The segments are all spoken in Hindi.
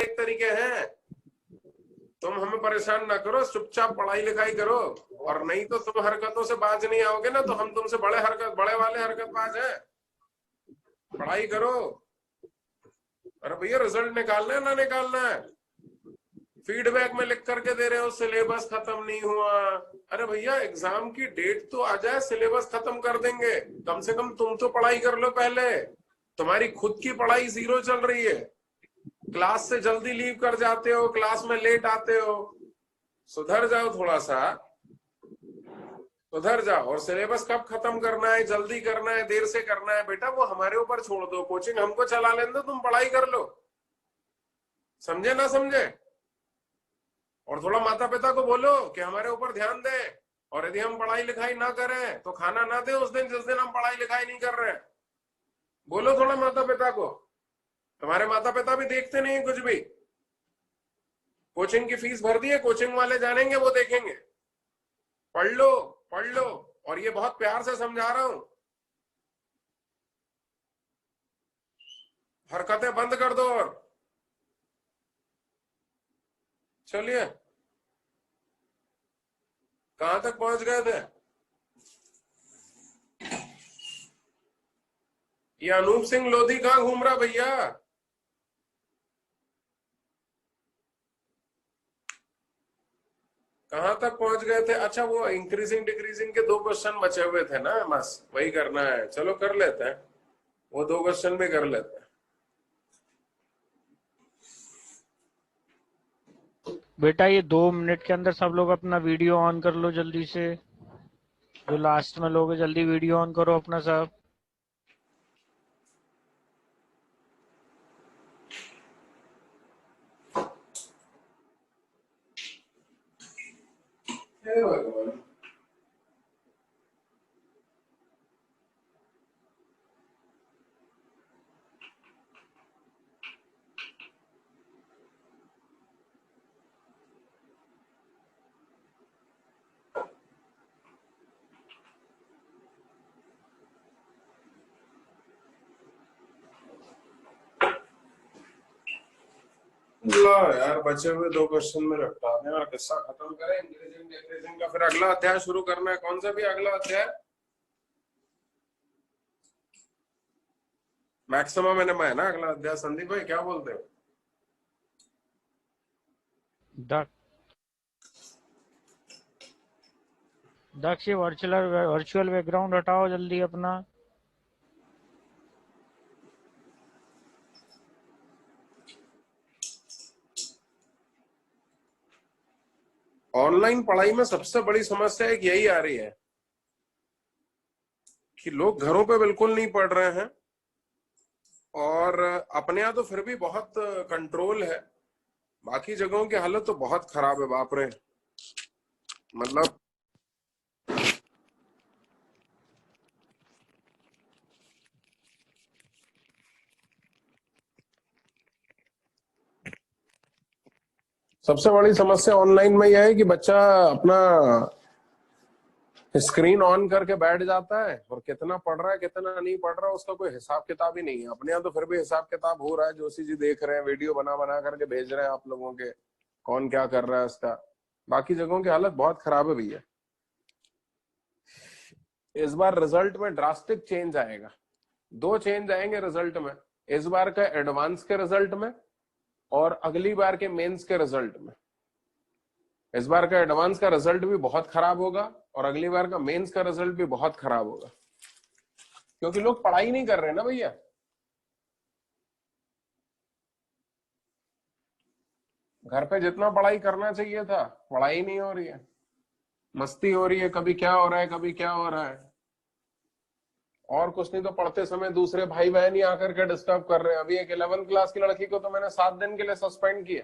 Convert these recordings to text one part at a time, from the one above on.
एक तरीके हैं। तुम हमें परेशान ना करो, चुपचाप पढ़ाई लिखाई करो, और नहीं तो तुम हरकतों से बाज नहीं आओगे ना, तो हम तुमसे बड़े वाले हरकतबाज हैं। पढ़ाई करो। अरे भैया रिजल्ट निकालना है ना निकालना है? फीडबैक में लिख करके दे रहे हो सिलेबस खत्म नहीं हुआ। अरे भैया एग्जाम की डेट तो आ जाए, सिलेबस खत्म कर देंगे। कम से कम तुम तो पढ़ाई कर लो पहले। तुम्हारी खुद की पढ़ाई जीरो चल रही है। क्लास से जल्दी लीव कर जाते हो, क्लास में लेट आते हो। सुधर जाओ थोड़ा सा, सुधर जाओ। और सिलेबस कब खत्म करना है, जल्दी करना है, देर से करना है, बेटा वो हमारे ऊपर छोड़ दो। कोचिंग हमको चला लेने दो, तुम पढ़ाई कर लो। समझे ना समझे? और थोड़ा माता पिता को बोलो कि हमारे ऊपर ध्यान दें, और यदि हम पढ़ाई लिखाई ना करें तो खाना ना दे उस दिन जिस दिन हम पढ़ाई लिखाई नहीं कर रहे हैं। बोलो थोड़ा माता पिता को। तुम्हारे माता पिता भी देखते नहीं कुछ भी। कोचिंग की फीस भर दी है, कोचिंग वाले जानेंगे, वो देखेंगे। पढ़ लो, पढ़ लो। और ये बहुत प्यार से समझा रहा हूं, हरकतें बंद कर दो। और चलिए, कहां तक पहुंच गए थे? ये अनूप सिंह लोधी कहां घूम रहा भैया? कहां तक पहुंच गए थे? अच्छा, वो इंक्रीजिंग डिक्रीजिंग के 2 क्वेश्चन बचे हुए थे ना, बस वही करना है। चलो कर लेते हैं, वो 2 क्वेश्चन भी कर लेते हैं। बेटा ये 2 मिनट के अंदर सब लोग अपना वीडियो ऑन कर लो जल्दी से। जो लास्ट में लोग जल्दी वीडियो ऑन करो अपना सब। हे भगवान। लो यार, बचे हुए 2 क्वेश्चन में निपटा दें और किस्सा खत्म करें। इंक्रीजिंग डिक्रीजिंग का फिर अगला अध्याय शुरू करना है। कौन सा भी अगला अध्याय? मैक्सिमम एनएम है ना अगला अध्याय? संदीप भाई क्या बोलते हो? दक्ष ये वर्चुअल बैकग्राउंड हटाओ जल्दी अपना। ऑनलाइन पढ़ाई में सबसे बड़ी समस्या एक यही आ रही है कि लोग घरों पे बिल्कुल नहीं पढ़ रहे हैं, और अपने यहाँ तो फिर भी बहुत कंट्रोल है। बाकी जगहों की हालत तो बहुत खराब है, बाप रे। मतलब सबसे बड़ी समस्या ऑनलाइन में यह है कि बच्चा अपना स्क्रीन ऑन करके बैठ जाता है, और कितना पढ़ रहा है कितना नहीं पढ़ रहा है उसका कोई हिसाब किताब ही नहीं है। अपने यहाँ तो फिर भी हिसाब किताब हो रहा है, जोशी जी देख रहे हैं, वीडियो बना बना करके भेज रहे हैं आप लोगों के, कौन क्या कर रहा है उसका। बाकी जगहों की हालत बहुत खराब है भैया। इस बार रिजल्ट में ड्रास्टिक चेंज आएगा। 2 चेंज आएंगे रिजल्ट में, इस बार का एडवांस के रिजल्ट में और अगली बार के मेंस के रिजल्ट में। इस बार का एडवांस का रिजल्ट भी बहुत खराब होगा, और अगली बार का मेंस का रिजल्ट भी बहुत खराब होगा, क्योंकि लोग पढ़ाई नहीं कर रहे ना भैया। घर पे जितना पढ़ाई करना चाहिए था पढ़ाई नहीं हो रही है, मस्ती हो रही है, कभी क्या हो रहा है कभी क्या हो रहा है। और कुछ नहीं तो पढ़ते समय दूसरे भाई बहन ही आकर के डिस्टर्ब कर रहे हैं। अभी एक 11th क्लास की लड़की को तो मैंने 7 दिन के लिए सस्पेंड किया।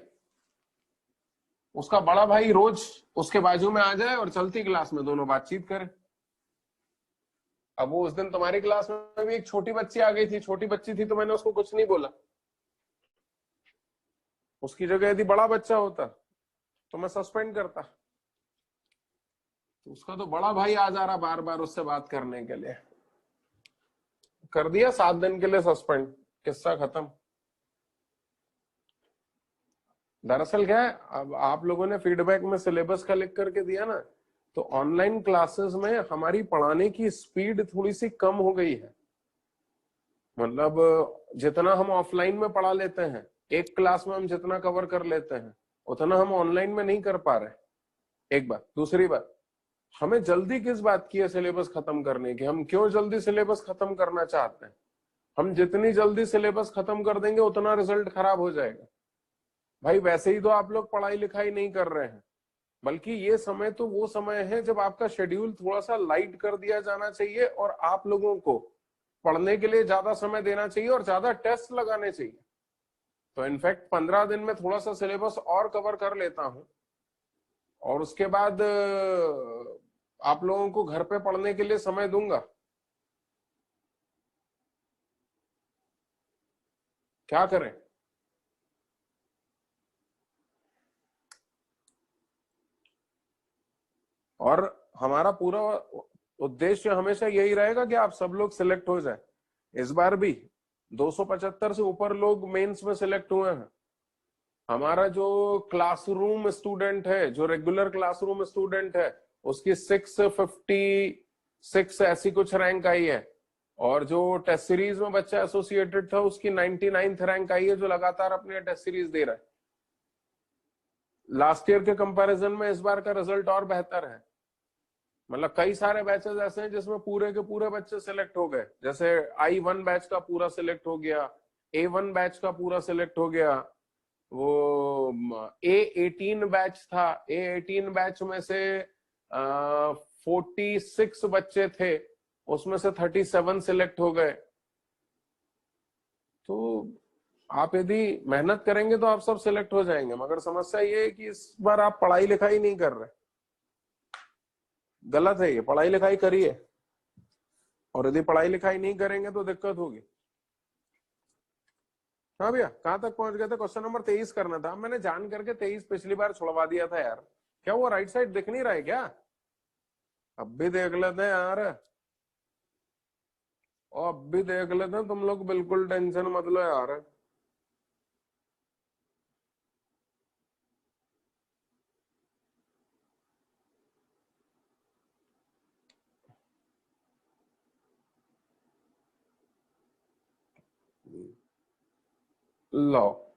उसका बड़ा भाई रोज उसके बाजू में आ जाए और चलती क्लास में दोनों बातचीत करें। अब वो उस दिन तुम्हारी क्लास में भी एक छोटी बच्ची आ गई थी, छोटी बच्ची थी तो मैंने उसको कुछ नहीं बोला। उसकी जगह यदि बड़ा बच्चा होता तो मैं सस्पेंड करता। तो उसका तो बड़ा भाई आ जा रहा बार बार उससे बात करने के लिए, कर दिया 7 दिन के लिए सस्पेंड, किस्सा खत्म। दरअसल क्या है, अब आप लोगों ने फीडबैक में सिलेबस का लिख करके दिया ना, तो ऑनलाइन क्लासेस में हमारी पढ़ाने की स्पीड थोड़ी सी कम हो गई है। मतलब जितना हम ऑफलाइन में पढ़ा लेते हैं, एक क्लास में हम जितना कवर कर लेते हैं, उतना हम ऑनलाइन में नहीं कर पा रहे। एक बात। दूसरी बात, हमें जल्दी किस बात की है सिलेबस खत्म करने की? हम क्यों जल्दी सिलेबस खत्म करना चाहते हैं? हम जितनी जल्दी सिलेबस खत्म कर देंगे उतना रिजल्ट खराब हो जाएगा। भाई वैसे ही तो आप लोग पढ़ाई लिखाई नहीं कर रहे हैं, बल्कि ये समय तो वो समय है जब आपका शेड्यूल थोड़ा सा लाइट कर दिया जाना चाहिए और आप लोगों को पढ़ने के लिए ज्यादा समय देना चाहिए और ज्यादा टेस्ट लगाने चाहिए। तो इनफैक्ट 15 दिन में थोड़ा सा सिलेबस और कवर कर लेता हूं, और उसके बाद आप लोगों को घर पे पढ़ने के लिए समय दूंगा। क्या करें? और हमारा पूरा उद्देश्य हमेशा यही रहेगा कि आप सब लोग सिलेक्ट हो जाए। इस बार भी 275 से ऊपर लोग मेंस में सिलेक्ट हुए हैं। हमारा जो क्लासरूम स्टूडेंट है, जो रेगुलर क्लासरूम स्टूडेंट है, उसकी 656 ऐसी कुछ रैंक आई है। और जो टेस्ट सीरीज में बच्चा एसोसिएटेड था, उसकी 99th रैंक आई है, जो लगातार अपने टेस्ट सीरीज दे रहा है। लास्ट ईयर के कंपैरिजन में इस बार का रिजल्ट और बेहतर है। मतलब कई सारे बैचेस ऐसे हैं जिसमें पूरे के पूरे बच्चे सिलेक्ट हो गए। जैसे I1 बैच का पूरा सिलेक्ट हो गया, A1 बैच का पूरा सिलेक्ट हो गया, वो A18 बैच था, A18 बैच में से 46 बच्चे थे, उसमें से 37 सिलेक्ट हो गए। तो आप यदि मेहनत करेंगे तो आप सब सिलेक्ट हो जाएंगे, मगर समस्या ये है कि इस बार आप पढ़ाई लिखाई नहीं कर रहे। गलत है ये, पढ़ाई लिखाई करिए। और यदि पढ़ाई लिखाई नहीं करेंगे तो दिक्कत होगी। हाँ भैया, कहां तक पहुंच गए थे? क्वेश्चन नंबर 23 करना था। मैंने जान करके 23 पिछली बार छुड़वा दिया था यार। क्या वो राइट साइड दिख नहीं रहा है क्या? अब भी देख लेते हैं यार, और अब भी देख लेते हैं। तुम लोग बिल्कुल टेंशन मत लो यार। लो,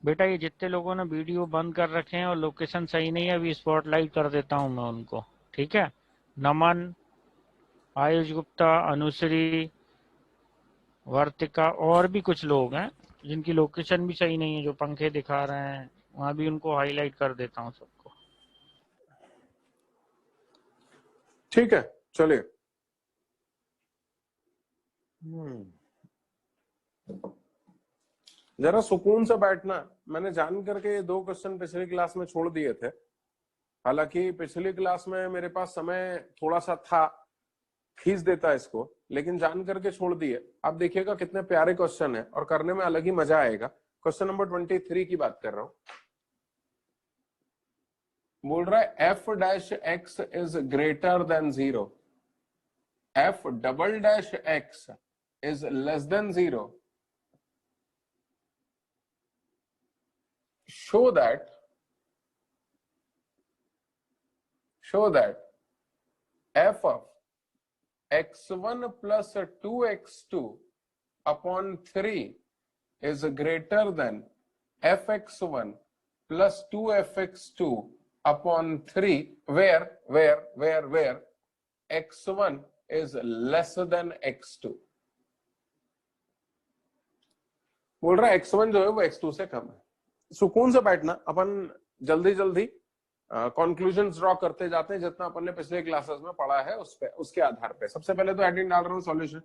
बेटा ये जितने लोगों ने वीडियो बंद कर रखे हैं और लोकेशन सही नहीं है, अभी स्पॉटलाइट कर देता हूं मैं उनको, ठीक है? नमन, आयुष गुप्ता, अनुश्री, वर्तिका, और भी कुछ लोग हैं जिनकी लोकेशन भी सही नहीं है, जो पंखे दिखा रहे हैं, वहां भी उनको हाईलाइट कर देता हूँ सबको। ठीक है, चलिए। जरा सुकून से बैठना। मैंने जान करके ये 2 क्वेश्चन पिछली क्लास में छोड़ दिए थे। हालांकि पिछली क्लास में मेरे पास समय थोड़ा सा था, खींच देता इसको, लेकिन जान करके छोड़ दिए। आप देखिएगा कितने प्यारे क्वेश्चन है और करने में अलग ही मजा आएगा। क्वेश्चन नंबर 23 की बात कर रहा हूं। बोल रहा है F dash X is greater than 0, F double dash X is less then 0, show that f of x1 plus 2x2 upon 3 is greater than fx1 plus 2fx2 upon 3 where x1 is less than x2। बोल रहा है x1 जो है वो x2 से कम है। सुकून से बैठना, अपन जल्दी जल्दी कंक्लूजन्स ड्रॉ करते जाते हैं जितना अपन ने पिछले क्लासेस में पढ़ा है उस पे, उसके आधार पे। सबसे पहले तो हेडिंग डाल रहा हूं सॉल्यूशन।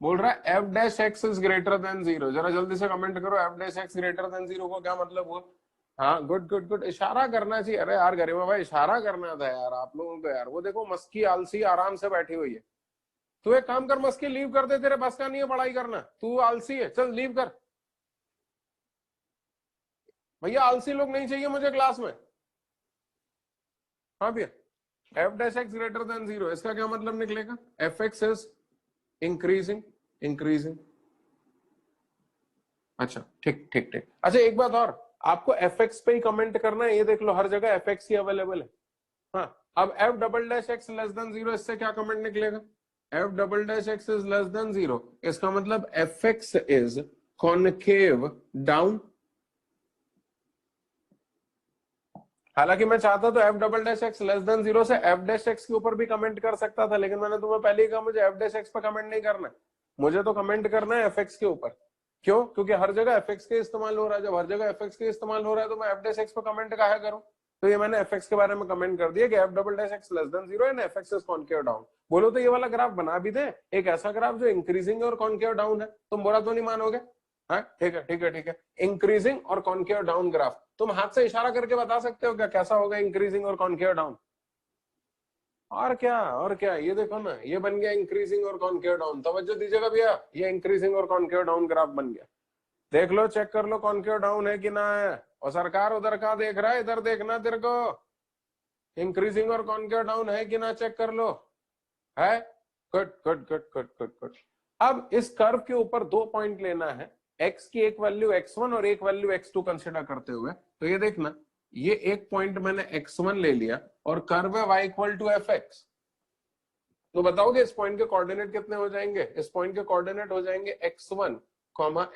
बोल रहा है F dash X is greater than 0। जरा जल्दी से कमेंट करो, F dash x greater than 0 को क्या मतलब हुआ? हाँ, गुड गुड गुड। इशारा करना चाहिए। अरे यार गरिमा भाई, इशारा करना था यार आप लोगों को यार। वो देखो मस्की आलसी आराम से बैठी हुई है। तू एक काम कर, मस्की लीव कर दे, तेरे बस का नहीं है पढ़ाई करना, तू आलसी है, चल लीव कर। भैया आलसी लोग नहीं चाहिए मुझे क्लास में। हाँ भैया, F dash x greater than 0, इसका क्या मतलब निकलेगा? F x is increasing, increasing. अच्छा ठीक ठीक ठीक। अच्छा एक बात और, आपको एफ एक्स पे ही कमेंट करना है, ये देख लो हर जगह एफ एक्स ही अवेलेबल है। हाँ, अब F double dash x less than 0, इससे क्या कमेंट निकलेगा? F double dash X is less then 0, इसका मतलब F x is concave down. हालांकि मैं चाहता तो F double dash x less than 0 से एफ डैश एक्स के ऊपर भी कमेंट कर सकता था, लेकिन मैंने तुम्हें पहले ही कहा मुझे एफ डैश एक्स पर कमेंट नहीं करना है, मुझे तो कमेंट करना है एफ एक्स के ऊपर। क्यों? क्योंकि हर जगह एफ एक्स के इस्तेमाल हो रहा है, जब हर जगह एफ एक्स के इस्तेमाल हो रहा है तो मैं एफ डैश एक्स पर कमेंट काहे करूं? तो ये मैंने एफ एक्स के बारे में कमेंट कर दिया कि F double dash x less than 0 and F x is concave down. बोलो तो ये वाला ग्राफ बना भी दे, एक ऐसा ग्राफ जो इंक्रीजिंग और कॉनकेव डाउन है, तुम बुरा तो नहीं मानोगे? हाँ ठीक है ठीक है ठीक है, इंक्रीजिंग और कॉनकेव डाउन ग्राफ, तुम हाथ से इशारा करके बता सकते हो क्या कैसा होगा इंक्रीजिंग और कॉनकेव डाउन? और क्या, और क्या, ये देखो ना, ये बन गया इंक्रीजिंग और कॉनकेव डाउन। तवज्जो दीजिएगा भैया, ये इंक्रीजिंग और कॉनकेव डाउन ग्राफ बन गया। देख लो, चेक कर लो कॉनकेव डाउन है कि ना है। और सरकार उधर का देख रहा है, इधर देखना तेरे को, इंक्रीजिंग और कॉनकेव डाउन है कि ना चेक कर लो। है? Good good good good good good. अब इस कर्व के ऊपर 2 पॉइंट लेना है, x की एक वैल्यू x1 और एक वैल्यू x2 कंसिडर करते हुए। तो ये देखना, ये एक पॉइंट मैंने x1 ले लिया और कर्व है y equal to F X. तो बताओगे इस पॉइंट के कोऑर्डिनेट कितने हो जाएंगे? इस पॉइंट के कोऑर्डिनेट हो जाएंगे x1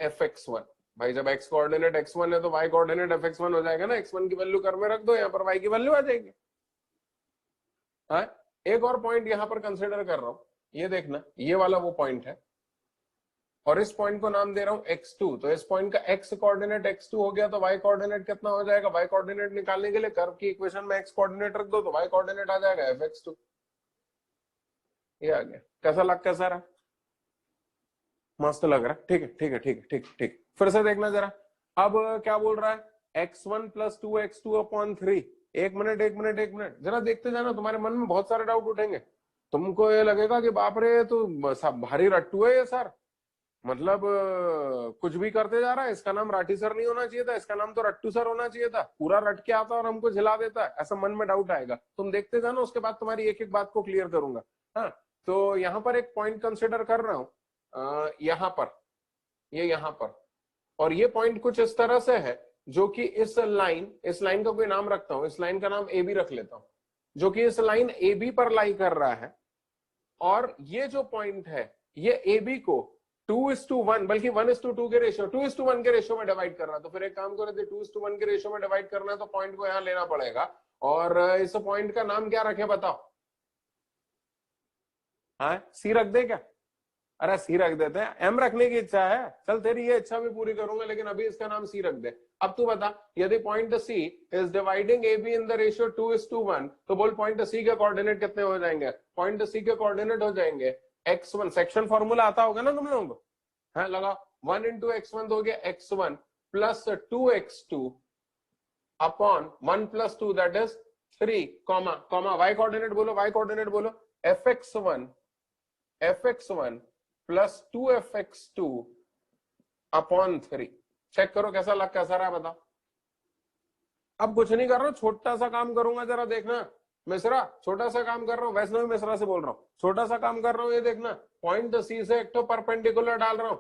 एफ एक्स1। भाई जब x कोऑर्डिनेट x1 है तो y कोऑर्डिनेट एफ एक्स1 हो जाएगा ना, x1 की वैल्यू कर्व में रख दो, यहाँ पर y की वैल्यू आ जाएगी। हाँ, एक और पॉइंट यहां पर कंसिडर कर रहा हूं, ये देखना, ये वाला वो पॉइंट है और इस पॉइंट को नाम दे रहा हूं x2। तो इस पॉइंट का x कोऑर्डिनेट x2 हो गया, तो y कोऑर्डिनेट कितना हो जाएगा? y कोऑर्डिनेट निकालने के लिए कर्व की इक्वेशन में x कोऑर्डिनेट रख दो तो y कोऑर्डिनेट आ जाएगा fx2। ये आ गया। कैसा रहा? मस्त लग रहा है, ठीक है ठीक है ठीक है ठीक ठीक। फिर से देखना जरा, अब क्या बोल रहा है? x1 plus 2x2 upon 3। एक मिनट जरा देखते जाना, तुम्हारे मन में बहुत सारे डाउट उठेंगे। तुमको ये लगेगा कि बाप रे तो भारी रट्टू है ये सर, मतलब कुछ भी करते जा रहा है। इसका नाम राठी सर नहीं होना चाहिए था, इसका नाम तो रट्टू सर होना चाहिए था, पूरा रट के आता और हमको झिला देता है, ऐसा मन में डाउट आएगा। तुम देखते जाना, उसके बाद तुम्हारी एक एक बात को क्लियर करूंगा। हाँ, तो यहाँ पर एक पॉइंट कंसिडर कर रहा हूं, यहाँ पर, ये यहाँ पर, और ये पॉइंट कुछ इस तरह से है जो कि इस लाइन का कोई नाम रखता हूं, इस लाइन का नाम ए बी रख लेता हूं, जो कि इस लाइन ए बी पर लाई कर रहा है। और ये जो पॉइंट है ये ए बी को 2:1 बल्कि 1:2 के रेशियो, 2:1 के रेशियो में डिवाइड कर रहा है। तो फिर एक काम करो, 2:1 के रेशियो में डिवाइड करना है तो पॉइंट को यहां लेना पड़ेगा, और इस पॉइंट का नाम क्या रखे बताओ? हाँ, सी रख दे क्या? अरे सी रख देते हैं, एम रखने की इच्छा है, चल तेरी ये इच्छा भी पूरी करूंगा, लेकिन अभी इसका नाम सी रख दे। अब तू बता, यदि point C is dividing A B in the ratio 2:1, तो बोल पॉइंट सी के कोऑर्डिनेट कितने हो जाएंगे? पॉइंट सी के कोऑर्डिनेट हो जाएंगे x1, सेक्शन फॉर्मूला आता होगा ना तुम लोगों को, हाँ लगा, 1 into x1 तो हो गया x1 plus 2x2 upon 1 plus 2 that is 3, comma comma y coordinate बोलो, y कोऑर्डिनेट बोलो, fx1 plus 2fx2 upon 3। Check करो कैसा रहा है, बताओ। अब कुछ नहीं कर रहा हूं, छोटा सा काम करूंगा, जरा देखना मिश्रा, छोटा सा काम कर रहा हूँ, वैष्णवी मिश्रा से बोल रहा हूँ, छोटा सा काम कर रहा हूँ। ये देखना, पॉइंट सी से एक तो परपेंडिकुलर डाल रहा हूं,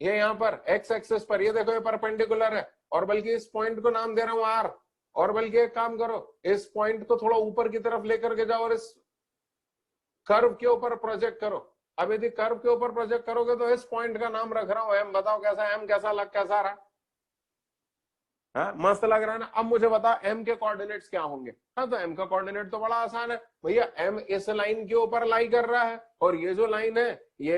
ये यहाँ पर एक्स एक्सिस पर, ये देखो ये परपेंडिकुलर है, और बल्कि इस पॉइंट को नाम दे रहा हूं आर। और बल्कि एक काम करो, इस पॉइंट को थोड़ा ऊपर की तरफ लेकर के जाओ और इस कर्व के ऊपर प्रोजेक्ट करो। अब यदि कर्व के ऊपर प्रोजेक्ट करोगे तो इस पॉइंट का नाम रख रहा हूं एम। बताओ कैसा एम, कैसा रहा? हाँ, मस्त लग रहा है ना? अब मुझे बता एम के कोऑर्डिनेट्स क्या होंगे? हाँ, तो एम का कोऑर्डिनेट तो बड़ा आसान है भैया, एम इस लाइन के ऊपर लाई कर रहा है, और ये जो लाइन है ये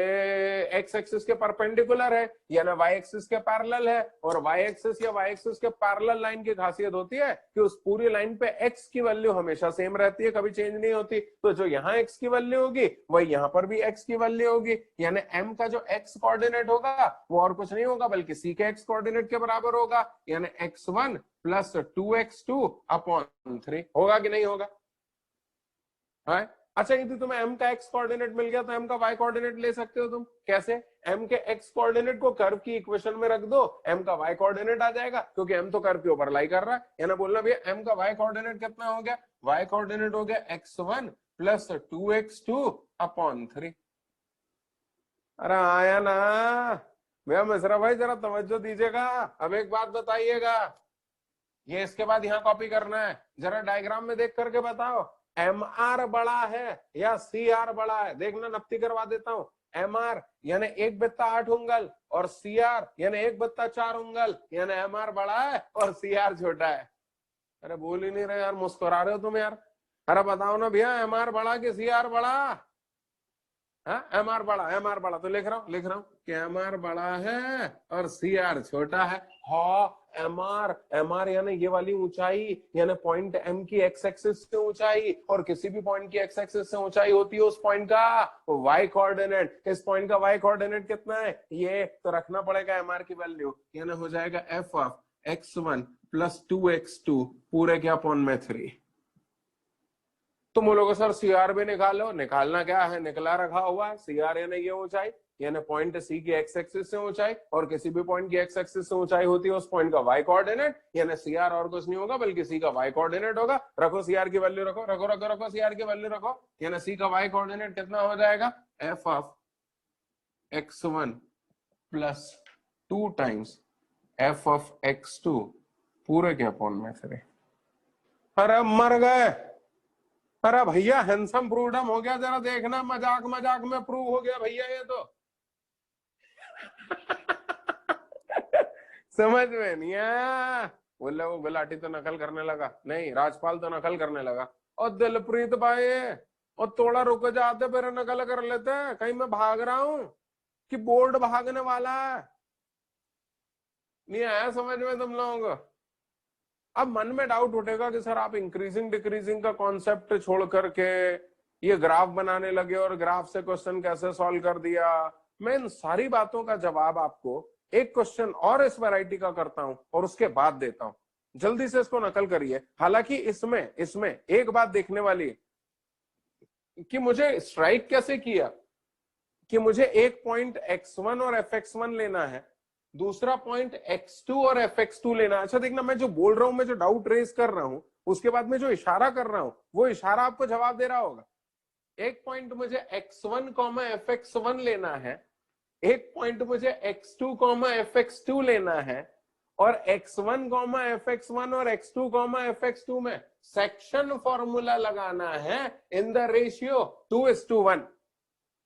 एक्स एक्सिस के परपेंडिकुलर है, यानी वाई एक्सिस के पैरेलल है। और वाई एक्सिस या वाई एक्सिस के पैरेलल लाइन की खासियत होती है कि उस पूरी लाइन पे एक्स की वैल्यू हमेशा सेम रहती है, कभी चेंज नहीं होती। तो जो यहाँ एक्स की वैल्यू होगी वही यहाँ पर भी एक्स की वैल्यू होगी, यानी एम का जो एक्स कोऑर्डिनेट होगा वो और कुछ नहीं होगा बल्कि सी के एक्स कोऑर्डिनेट के बराबर होगा, यानी x1 प्लस 2x2 अपॉन 3। होगा कि नहीं होगा? हाँ, अच्छा यदि तुम्हें m का x कोऑर्डिनेट मिल गया तो m का y कोऑर्डिनेट ले सकते हो तुम। कैसे? m के x कोऑर्डिनेट को कर्व की इक्वेशन में रख दो, m का y कोऑर्डिनेट आ जाएगा, क्योंकि m तो कर्व के ऊपर लाई कर रहा है। या ना बोलना भैया m का y कोऑर्डिनेट कितना हो गया? y कोऑर्डिनेट हो गया x1 प्लस 2x2 अपॉन 3। अरे आया ना भैया मिश्रा भाई, जरा तवज्जो दीजिएगा। अब एक बात बताइएगा, ये इसके बाद यहाँ कॉपी करना है, जरा डायग्राम में देख करके बताओ, एम आर बड़ा है या सी आर बड़ा है? देखना, नप्ती करवा देता हूं। एम आर यानी 1/8 उंगल और सी आर यानी 1/4 उंगल, यानी एम आर बड़ा है और सी आर छोटा है। अरे बोल ही नहीं रहे यार, मुस्कुरा रहे हो तुम यार। अरे बताओ ना भैया, एम आर बड़ा कि सी आर बड़ा? एम आर बड़ा, एम आर बड़ा। तो लिख रहा हूं कि एम आर बड़ा है और सी आर छोटा है। हाँ एम आर यानी ये वाली ऊंचाई, यानी पॉइंट एम की एक्स एक्सिस से ऊंचाई, और किसी भी पॉइंट की एक्स एक्सिस से ऊंचाई होती है उस पॉइंट का वाई कोऑर्डिनेट। इस पॉइंट का वाई कोऑर्डिनेट कितना है? ये तो रखना पड़ेगा एम आर की वैल्यू, यानी हो जाएगा F of x1 plus 2x2 पूरे के अपॉन में 3। तुम बोलोगे सर सीआर भी निकालो। निकालना क्या है, निकला रखा हुआ है। सीआर यानी ये ऊंचाई, यानी पॉइंट सी की एक्स एक्सिस से ऊंचाई, और किसी भी पॉइंट की एक्स एक्सिस से ऊंचाई होती है उस पॉइंट का वाई कोऑर्डिनेट, यानी सीआर और कुछ नहीं होगा बल्कि सी का वाई कोऑर्डिनेट होगा। रखो सीआर की वैल्यू, रखो रखो रखो रखो सीआर की वैल्यू रखो, यानी सी का वाई कोऑर्डिनेट कितना हो जाएगा? F of x1 plus 2 times F of x2 पूरे के अपॉन में 3। अरे मर गए। अरे भैया हैंडसम प्रूवडम हो गया, जरा देखना, मजाक मजाक में प्रूव हो गया भैया ये तो। समझ में नहीं आया? बोले वो गुलाटी तो नकल करने लगा, नहीं राजपाल तो नकल करने लगा। और दिलप्रीत भाई, और थोड़ा रुक जाते फिर नकल कर लेते। कहीं मैं भाग रहा हूं कि बोर्ड भागने वाला है? नहीं आया समझ में तुम लोगों को? अब मन में डाउट उठेगा कि सर आप इंक्रीजिंग डिक्रीजिंग का कॉन्सेप्ट छोड़ करके ये ग्राफ बनाने लगे और ग्राफ से क्वेश्चन कैसे सॉल्व कर दिया। मैं इन सारी बातों का जवाब आपको एक क्वेश्चन और इस वैरायटी का करता हूं और उसके बाद देता हूं। जल्दी से इसको नकल करिए। हालांकि इसमें इसमें एक बात देखने वाली है कि मुझे स्ट्राइक कैसे किया कि मुझे एक पॉइंट x1 और fx1 लेना है, दूसरा पॉइंट x2 और fx2 लेना है। अच्छा देखना, मैं जो बोल रहा हूं, मैं जो डाउट रेज कर रहा हूं, उसके बाद में जो इशारा कर रहा हूं वो इशारा आपको जवाब दे रहा होगा। एक पॉइंट मुझे x1, fx1 लेना है, एक पॉइंट मुझे x2, fx2 लेना है, और x1, fx1 और x2, fx2 में सेक्शन फॉर्मूला लगाना है इन द रेशियो 2:1।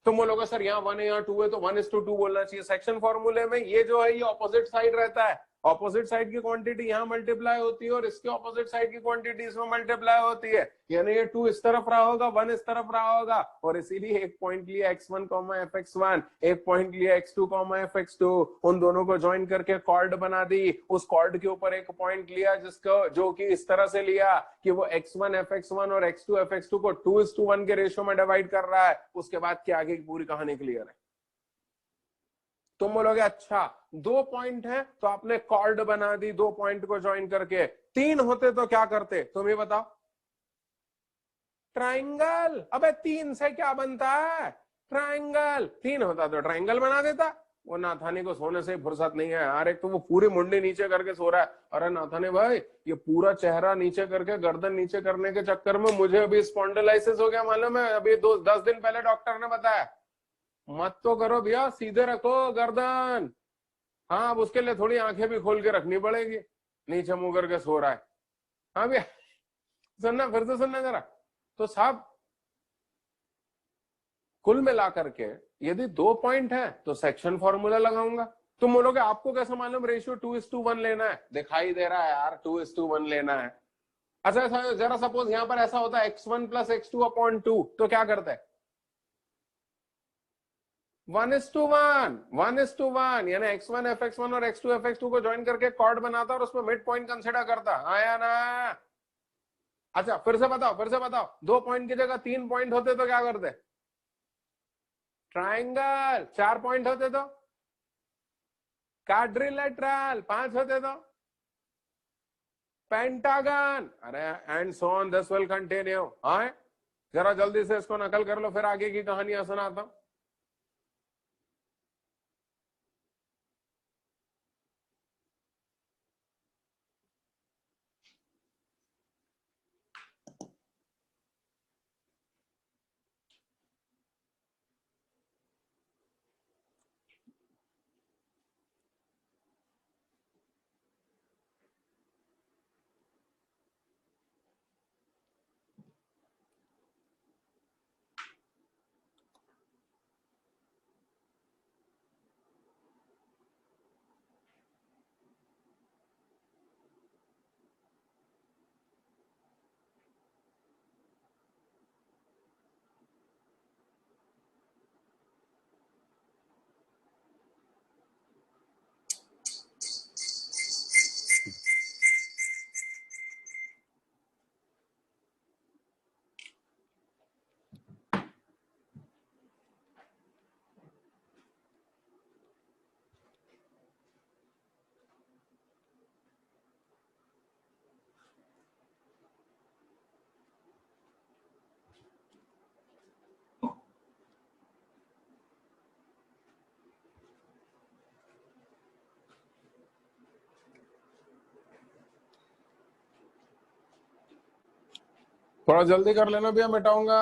तुम बोलोगे सर यहाँ 1 है यहाँ 2 है तो 1:2 बोलना चाहिए। सेक्शन फॉर्मूले में ये जो है ये ऑपोजिट साइड रहता है, ऑपोजिट साइड की क्वांटिटी यहाँ मल्टीप्लाई होती है और इसके ऑपोजिट साइड की क्वांटिटी इसमें मल्टीप्लाई होती है, यानी ये 2 इस तरफ रहा होगा, 1 इस तरफ रहा होगा। और इसीलिए एक पॉइंट लिया x1, fx1, एक पॉइंट लिया x2, fx2, उन दोनों को ज्वाइन करके कॉर्ड बना दी। उस कॉर्ड के ऊपर एक पॉइंट लिया जिसको, जो कि इस तरह से लिया कि वो x1 fx1 और x2 fx2 को 2:1 के रेशियो में डिवाइड कर रहा है। उसके बाद की आगे की पूरी कहानी क्लियर है। तुम बोलोगे अच्छा 2 पॉइंट है तो आपने कॉर्ड बना दी 2 पॉइंट को ज्वाइन करके, 3 होते तो क्या करते तुम ही बताओ? ट्राइंगल। अबे 3 से क्या बनता है? ट्राइंगल। 3 होता तो ट्राइंगल बना देता। वो नाथानी को सोने से फुर्सत नहीं है यार, एक तो वो पूरी मुंडी नीचे करके सो रहा है। अरे नाथानी भाई, ये पूरा चेहरा नीचे करके गर्दन नीचे करने के चक्कर में मुझे अभी स्पॉन्डिलाइसिस हो गया, मालूम है? अभी 10 दिन पहले डॉक्टर ने बताया। मत तो करो भैया, सीधे रखो गर्दन। हाँ, अब उसके लिए थोड़ी आंखें भी खोल के रखनी पड़ेगी, नीचे मुंह करके सो रहा है। हाँ भैया सुनना, फिर से सुनना जरा। तो साहब कुल मिला करके यदि 2 पॉइंट है तो सेक्शन फॉर्मूला लगाऊंगा। तुम बोलोगे आपको कैसे मालूम रेशियो 2:1 लेना है? दिखाई दे रहा है यार 2:1 लेना है। अच्छा जरा सपोज यहां पर ऐसा होता है x1 प्लस x2 अपॉन 2, तो क्या करता है? 1:1 यानी x1 fx1 और x2 fx2 को ज्वाइन करके कॉर्ड बनाता और उसमें मिड पॉइंट कंसिडर करता। आया ना? अच्छा फिर से बताओ 2 पॉइंट की जगह 3 पॉइंट होते तो क्या करते? ट्राइंगल। 4 पॉइंट होते तो क्वाड्रिलेटरल, 5 होते तो पेंटागन। अरे and so on, this will continue. हाँ जरा जल्दी से इसको नकल कर लो, फिर आगे की कहानियां सुनाता हूं। थोड़ा जल्दी कर लेना भैया, मिटाऊंगा।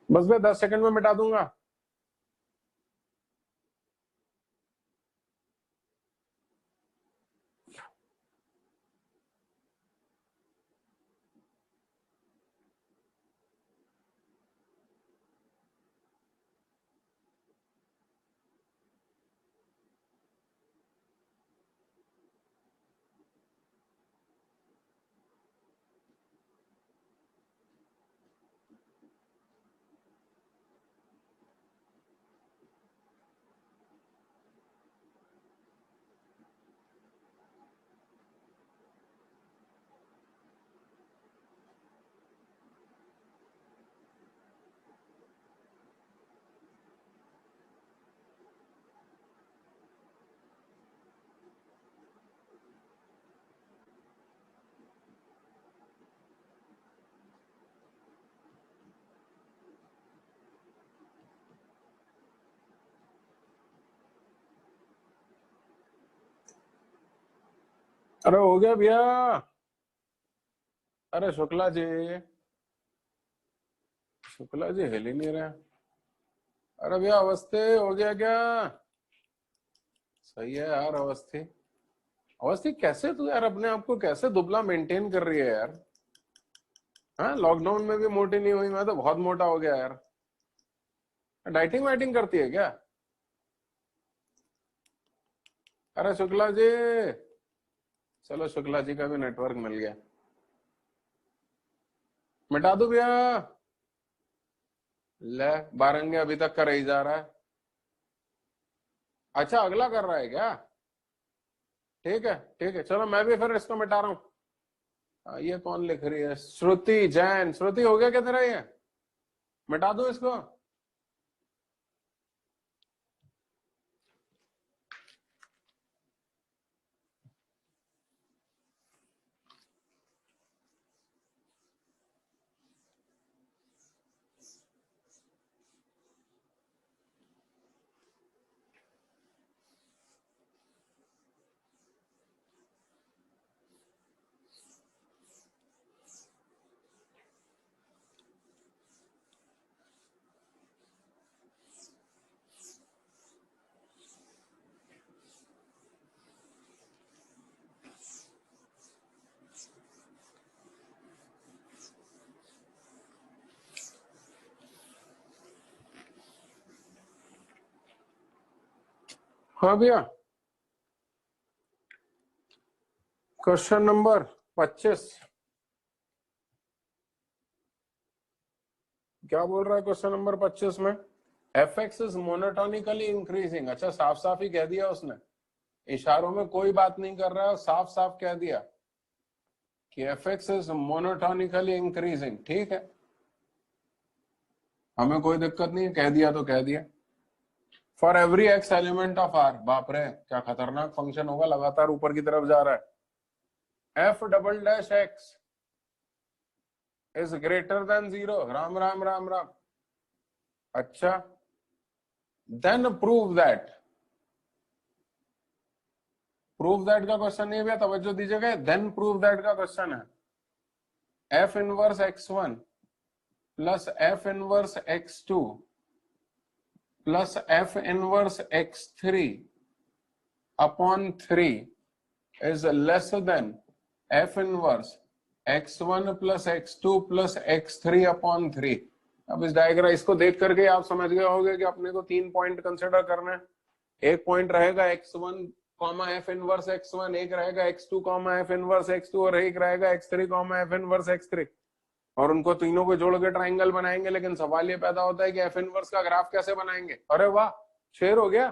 बस भैया 10 सेकंड में मिटा दूंगा। अरे हो गया भैया। अरे शुक्ला जी, शुक्ला जी हिल ही नहीं रहा। अरे भैया अवस्थी हो गया क्या? सही है यार अवस्थी। अवस्थी कैसे तू यार अपने आप को कैसे दुबला मेंटेन कर रही है यार? हाँ, लॉकडाउन में भी मोटी नहीं हुई, मैं तो बहुत मोटा हो गया यार। डाइटिंग वाइटिंग करती है क्या? अरे शुक्ला जी, चलो शुक्ला जी का भी नेटवर्क मिल गया। मिटा दो भैया। ले, बारंगे अभी तक कर ही जा रहा है। अच्छा अगला कर रहा है क्या? ठीक है ठीक है, चलो मैं भी फिर इसको मिटा रहा हूँ। ये कौन लिख रही है? श्रुति जैन। श्रुति हो गया क्या तेरा ये? मिटा दो इसको। हाँ भैया, क्वेश्चन नंबर 25 क्या बोल रहा है? क्वेश्चन नंबर 25 में F x is monotonically increasing. अच्छा, साफ साफ ही कह दिया उसने, इशारों में कोई बात नहीं कर रहा है, साफ साफ कह दिया कि F x is monotonically increasing. ठीक है, हमें कोई दिक्कत नहीं है, कह दिया तो कह दिया। For every X element of R, बाप रे क्या खतरनाक फंक्शन होगा, लगातार ऊपर की तरफ जा रहा है। F double dash X is greater than 0। Ram Ram Ram Ram. अच्छा, then prove that. Prove that का क्वेश्चन नहीं है भैया, तवज्जो दीजिएगा, देन प्रूव दैट का क्वेश्चन है। F inverse x1 plus F inverse x2 plus F inverse x3 upon 3 is less than F inverse x1 plus x2 plus x3 upon 3। अब इस डायग्राम इसको देख करके आप समझ गए होंगे कि अपने को 3 पॉइंट कंसिडर करना है। एक पॉइंट रहेगा x1 comma F inverse x1, एक रहेगा x2 comma F inverse x2 और एक रहेगा x3 comma F inverse x3, और उनको तीनों को जोड़ के ट्राइंगल बनाएंगे। लेकिन सवाल ये पैदा होता है कि एफ इनवर्स का ग्राफ कैसे बनाएंगे। अरे वाह, शेर हो गया।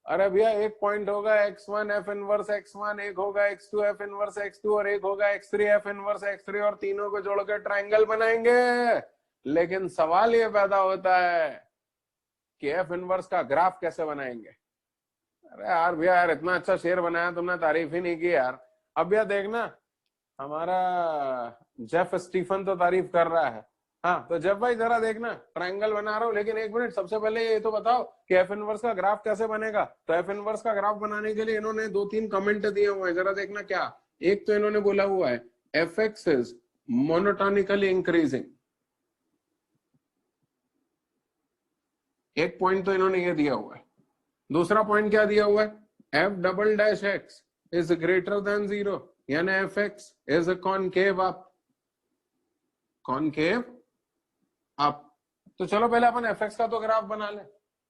अरे भैया, एक पॉइंट होगा x1 एफ इनवर्स x1, एक होगा x2 एफ इनवर्स x2 और एक होगा x3 एफ इनवर्स x3, और तीनों को जोड़ के ट्राइंगल बनाएंगे। लेकिन सवाल ये पैदा होता है कि एफ इनवर्स का ग्राफ कैसे बनाएंगे। अरे यार भैया, यार इतना अच्छा शेर बनाया तुमने, तारीफ ही नहीं की यार। अब भैया देखना, हमारा जेफ स्टीफन तो तारीफ कर रहा है। हाँ तो जेफ भाई जरा देखना, ट्रायंगल बना रहा हूँ, लेकिन एक मिनट, सबसे पहले ये तो बताओ कि एफ इनवर्स का ग्राफ कैसे बनेगा। तो एफ इनवर्स का ग्राफ बनाने के लिए इन्होंने 2-3 कमेंट दिए हुए हैं, जरा देखना क्या। एक तो इन्होंने बोला हुआ है F x is monotonically increasing, एक पॉइंट तो इन्होंने ये दिया हुआ है। दूसरा पॉइंट क्या दिया हुआ है, F double dash X is greater than 0, यानी F x is concave up, concave up. तो चलो पहले अपन एफ एक्स का तो ग्राफ बना ले।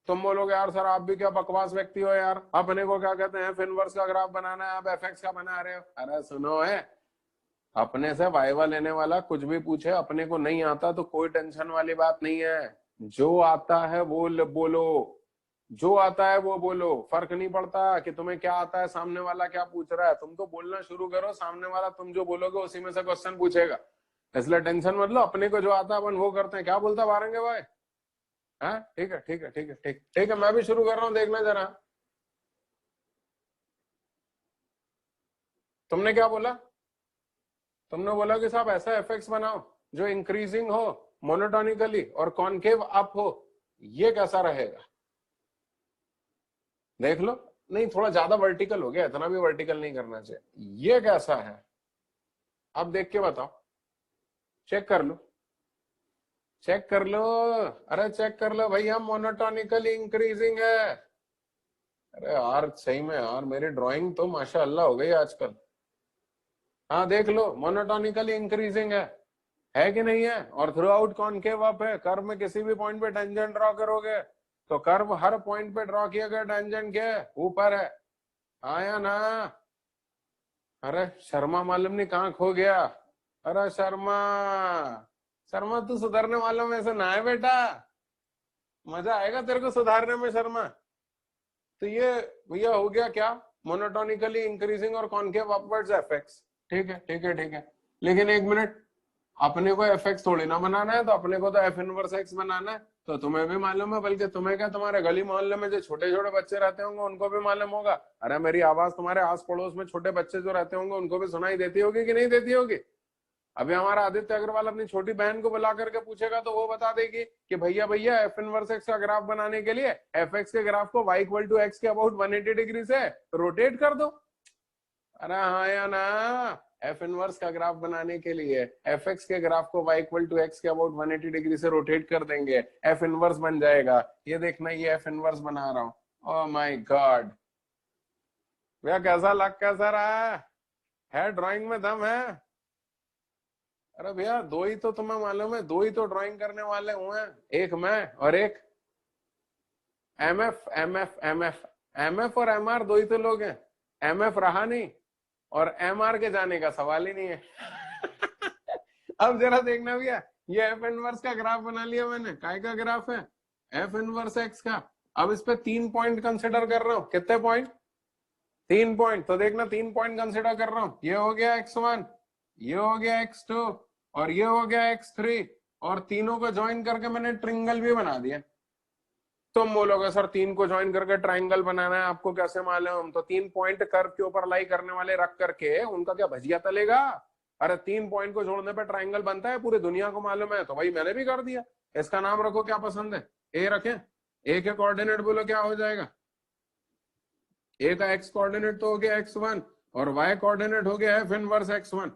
तुम बोलोगे यार सर आप भी क्या बकवास व्यक्ति हो यार, अपने को क्या कहते हैं एफ इनवर्स का ग्राफ बनाना है, आप एफ एक्स का बना रहे हो। अरे सुनो, है अपने से वाइवा लेने वाला कुछ भी पूछे, अपने को नहीं आता तो कोई टेंशन वाली बात नहीं है। जो आता है वो बोलो, जो आता है वो बोलो, फर्क नहीं पड़ता कि तुम्हें क्या आता है, सामने वाला क्या पूछ रहा है। तुम तो बोलना शुरू करो, सामने वाला तुम जो बोलोगे उसी में से क्वेश्चन पूछेगा, इसलिए टेंशन मत लो। अपने को जो आता है अपन वो करते हैं। क्या बोलता बारंगे भाई? हाँ ठीक है ठीक है ठीक है ठीक ठीक है, मैं भी शुरू कर रहा हूँ, देखना जरा। तुमने क्या बोला? तुमने बोला कि साहब ऐसा एफ एक्स बनाओ जो इंक्रीजिंग हो मोनोटोनिकली और कॉनकेव अप हो, ये कैसा रहेगा? देख लो, नहीं थोड़ा ज्यादा वर्टिकल हो गया, इतना भी वर्टिकल नहीं करना चाहिए। ये कैसा है अब देख के बताओ, चेक कर लो, चेक कर लो। अरे चेक कर लो भैया, मोनोटोनिकली इंक्रीजिंग है। अरे यार सही में यार, मेरी ड्राइंग तो माशाअल्लाह हो गई आजकल। हाँ देख लो, मोनोटोनिकली इंक्रीजिंग है कि नहीं है? और थ्रू आउट कॉनकेव अप है। कर्व में किसी भी पॉइंट पे टेंजेंट ड्रॉ करोगे तो कर्व हर पॉइंट पे ड्रॉ किया गया टेंजेंट के ऊपर है, आया ना? अरे शर्मा मालूम नहीं कहाँ खो गया। अरे शर्मा, शर्मा तू सुधरने वालों में से ना है बेटा, मजा आएगा तेरे को सुधारने में शर्मा। तो ये भैया हो गया क्या, मोनोटोनिकली इंक्रीजिंग और कॉनकेव अपवर्ड्स एफ एक्स। ठीक है ठीक है ठीक है, लेकिन एक मिनट, अपने को एफ एक्स थोड़ी ना बनाना है, तो अपने को तो एफ इनवर्स एक्स बनाना है। तो तुम्हें भी मालूम है, बल्कि तुम्हें क्या, तुम्हारे गली मोहल्ले में जो छोटे छोटे बच्चे रहते होंगे उनको भी मालूम होगा। अरे मेरी आवाज तुम्हारे आस पड़ोस में छोटे बच्चे जो रहते होंगे उनको भी सुनाई देती होगी कि नहीं देती होगी? अभी हमारा आदित्य अग्रवाल अपनी छोटी बहन को बुला करके पूछेगा तो वो बता देगी कि भैया भैया एफ इनवर्स एक्स का ग्राफ बनाने के लिए एफ एक्स के ग्राफ को y इक्वल टू एक्स के अबाउट 180 डिग्री से रोटेट कर दो। अरे हाँ या ना, एफ इनवर्स का ग्राफ बनाने के लिए एफ एक्स के ग्राफ को y इक्वल टू एक्स के अबाउट 180 डिग्री से रोटेट कर देंगे, एफ इनवर्स बन जाएगा। ये देखना, ये एफ इनवर्स बना रहा हूं। ओह माय गॉड भैया, कैसा लग कैसा रहा है ड्राइंग में दम है? अरे भैया दो ही तो तुम्हें मालूम है, दो ही तो ड्राइंग करने वाले हुए हैं, एक मैं और एक M F M F M F MF और MR दो ही तो लोग हैं, MF रहा नहीं और MR के जाने का सवाल ही नहीं है। अब जरा देखना भैया, ये एफ इनवर्स का ग्राफ बना लिया मैंने। काय का ग्राफ है? एफ इनवर्स एक्स का। अब इस पे 3 पॉइंट कंसिडर कर रहा हूं। कितने पॉइंट? 3 पॉइंट। तो देखना 3 पॉइंट कंसिडर कर रहा हूं। ये हो गया x1, ये हो गया x2 और ये हो गया x3 और तीनों को ज्वाइन करके मैंने ट्रिंगल भी बना दिया। तुम बोलोगे सर 3 को ज्वाइन करके ट्राइंगल बनाना है, आपको कैसे मालूम? तो 3 पॉइंट कर्व के ऊपर लाई करने वाले रख करके उनका क्या भजिया तलेगा? अरे 3 पॉइंट को जोड़ने पे ट्राइंगल बनता है, पूरी दुनिया को मालूम है, तो भाई मैंने भी कर दिया। इसका नाम रखो, क्या पसंद है? ए रखें। ए के कोऑर्डिनेट बोलो क्या हो जाएगा? ए का एक्स कोऑर्डिनेट तो हो गया x1 और y कोऑर्डिनेट हो गया एफ इनवर्स x1।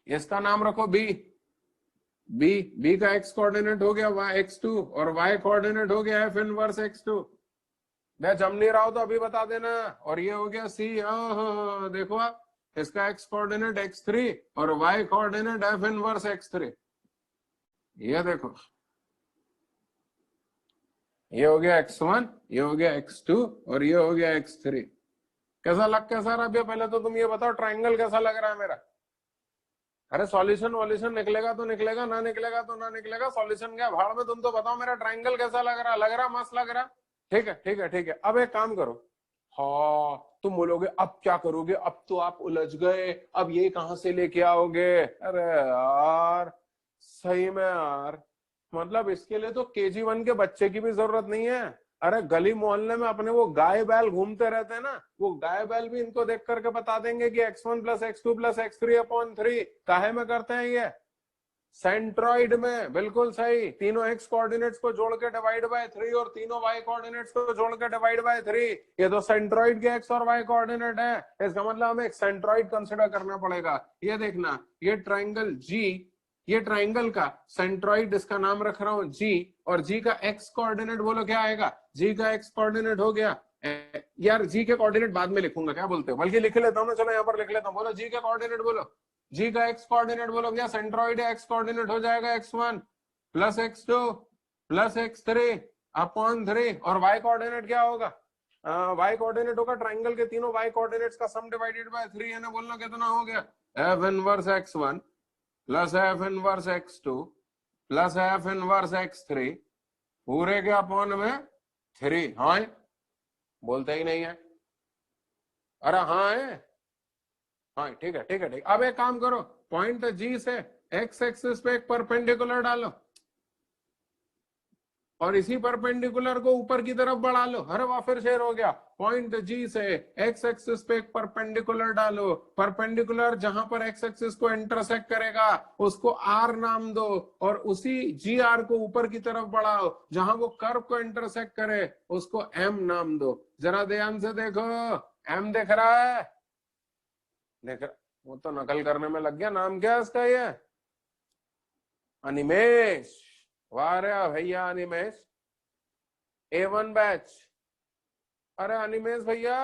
इसका नाम रखो बी। बी का एक्स कोऑर्डिनेट हो गया x2 और y कोऑर्डिनेट हो गया एफ इनवर्स x2। मैं जम नहीं रहा हूं तो अभी बता देना। और ये हो गया सी। देखो आप, इसका एक्स कोऑर्डिनेट x3 और y coordinate F inverse x3। ये देखो, ये हो गया x1, ये हो गया x2 और ये हो गया x3। कैसा लग कैसा रहा भैया? पहले तो तुम ये बताओ ट्राइंगल कैसा लग रहा है मेरा? अरे सॉल्यूशन वॉल्यूशन निकलेगा तो निकलेगा, ना निकलेगा तो ना निकलेगा। सॉल्यूशन क्या भाड़ में, तुम तो बताओ मेरा ट्राइंगल कैसा लग रहा? लग रहा मस्त लग रहा? ठीक है ठीक है ठीक है। अब एक काम करो। हाँ, तुम बोलोगे अब क्या करोगे? अब तो आप उलझ गए, अब ये कहां से लेके आओगे? अरे यार सही में यार, मतलब इसके लिए तो KG1 के बच्चे की भी जरूरत नहीं है। अरे गली मोहल्ले में अपने वो गाय बैल घूमते रहते हैं ना, वो गाय बैल भी इनको देख करके बता देंगे कि x1 plus x2 plus x3/3 काहे में करते हैं ये? सेंट्रॉइड में। बिल्कुल सही। तीनों x कोऑर्डिनेट्स को जोड़ के डिवाइड बाय 3 और तीनों y कोऑर्डिनेट्स को जोड़ के डिवाइड बाय 3। ये तो सेंट्रॉइड के x और y कोऑर्डिनेट है। इसका मतलब हमें एक सेंट्रॉइड कंसिडर करना पड़ेगा। ये देखना, ये ट्राइंगल G, ये ट्राइंगल का सेंट्रॉइड, इसका नाम रख रहा हूं G, और G का x कोऑर्डिनेट बोलो क्या आएगा? G का x कोऑर्डिनेट हो गया, यार G के कोऑर्डिनेट बाद में लिखूंगा, क्या बोलते हो? बल्कि लिख लेता हूं ना, चलो यहाँ पर लिख लेता हूं। बोलो G के कोऑर्डिनेट बोलो। G का x कोऑर्डिनेट बोलो भैया, सेंट्रॉइड है, x कोऑर्डिनेट हो जाएगा x1 plus x2 plus x3/3 और y कोऑर्डिनेट क्या होगा? y कोऑर्डिनेट होगा ट्राइंगल के तीनों y कोऑर्डिनेट्स का सम डिवाइडेड बाय 3 है ना। बोलना कितना हो गया? F inverse x1 plus F inverse x2 plus F inverse x3 पूरे के अपॉन में 3। हाँ, बोलते ही नहीं है। अरे हाँ है, हाँ ठीक है ठीक है ठीक। अब एक काम करो, पॉइंट G से x एक्सिस पे एक परपेंडिकुलर डालो और इसी परपेंडिकुलर को ऊपर की तरफ बढ़ा लो। अरे वाह, फिर शेयर हो गया। पॉइंट G से x एक्सिस पे एक परपेंडिकुलर डालो। परपेंडिकुलर जहां पर x एक्सिस को इंटरसेक्ट करेगा उसको R नाम दो और उसी GR को ऊपर की तरफ बढ़ाओ, जहां वो कर्व को इंटरसेक्ट करे उसको M नाम दो। जरा ध्यान से देखो, M दिख रहा है? देख रहा? वो तो नकल करने में लग गया। नाम क्या है इसका? ये अनिमेश। वाह रे भैया अनिमेश, A1 बैच। अरे अनिमेश भैया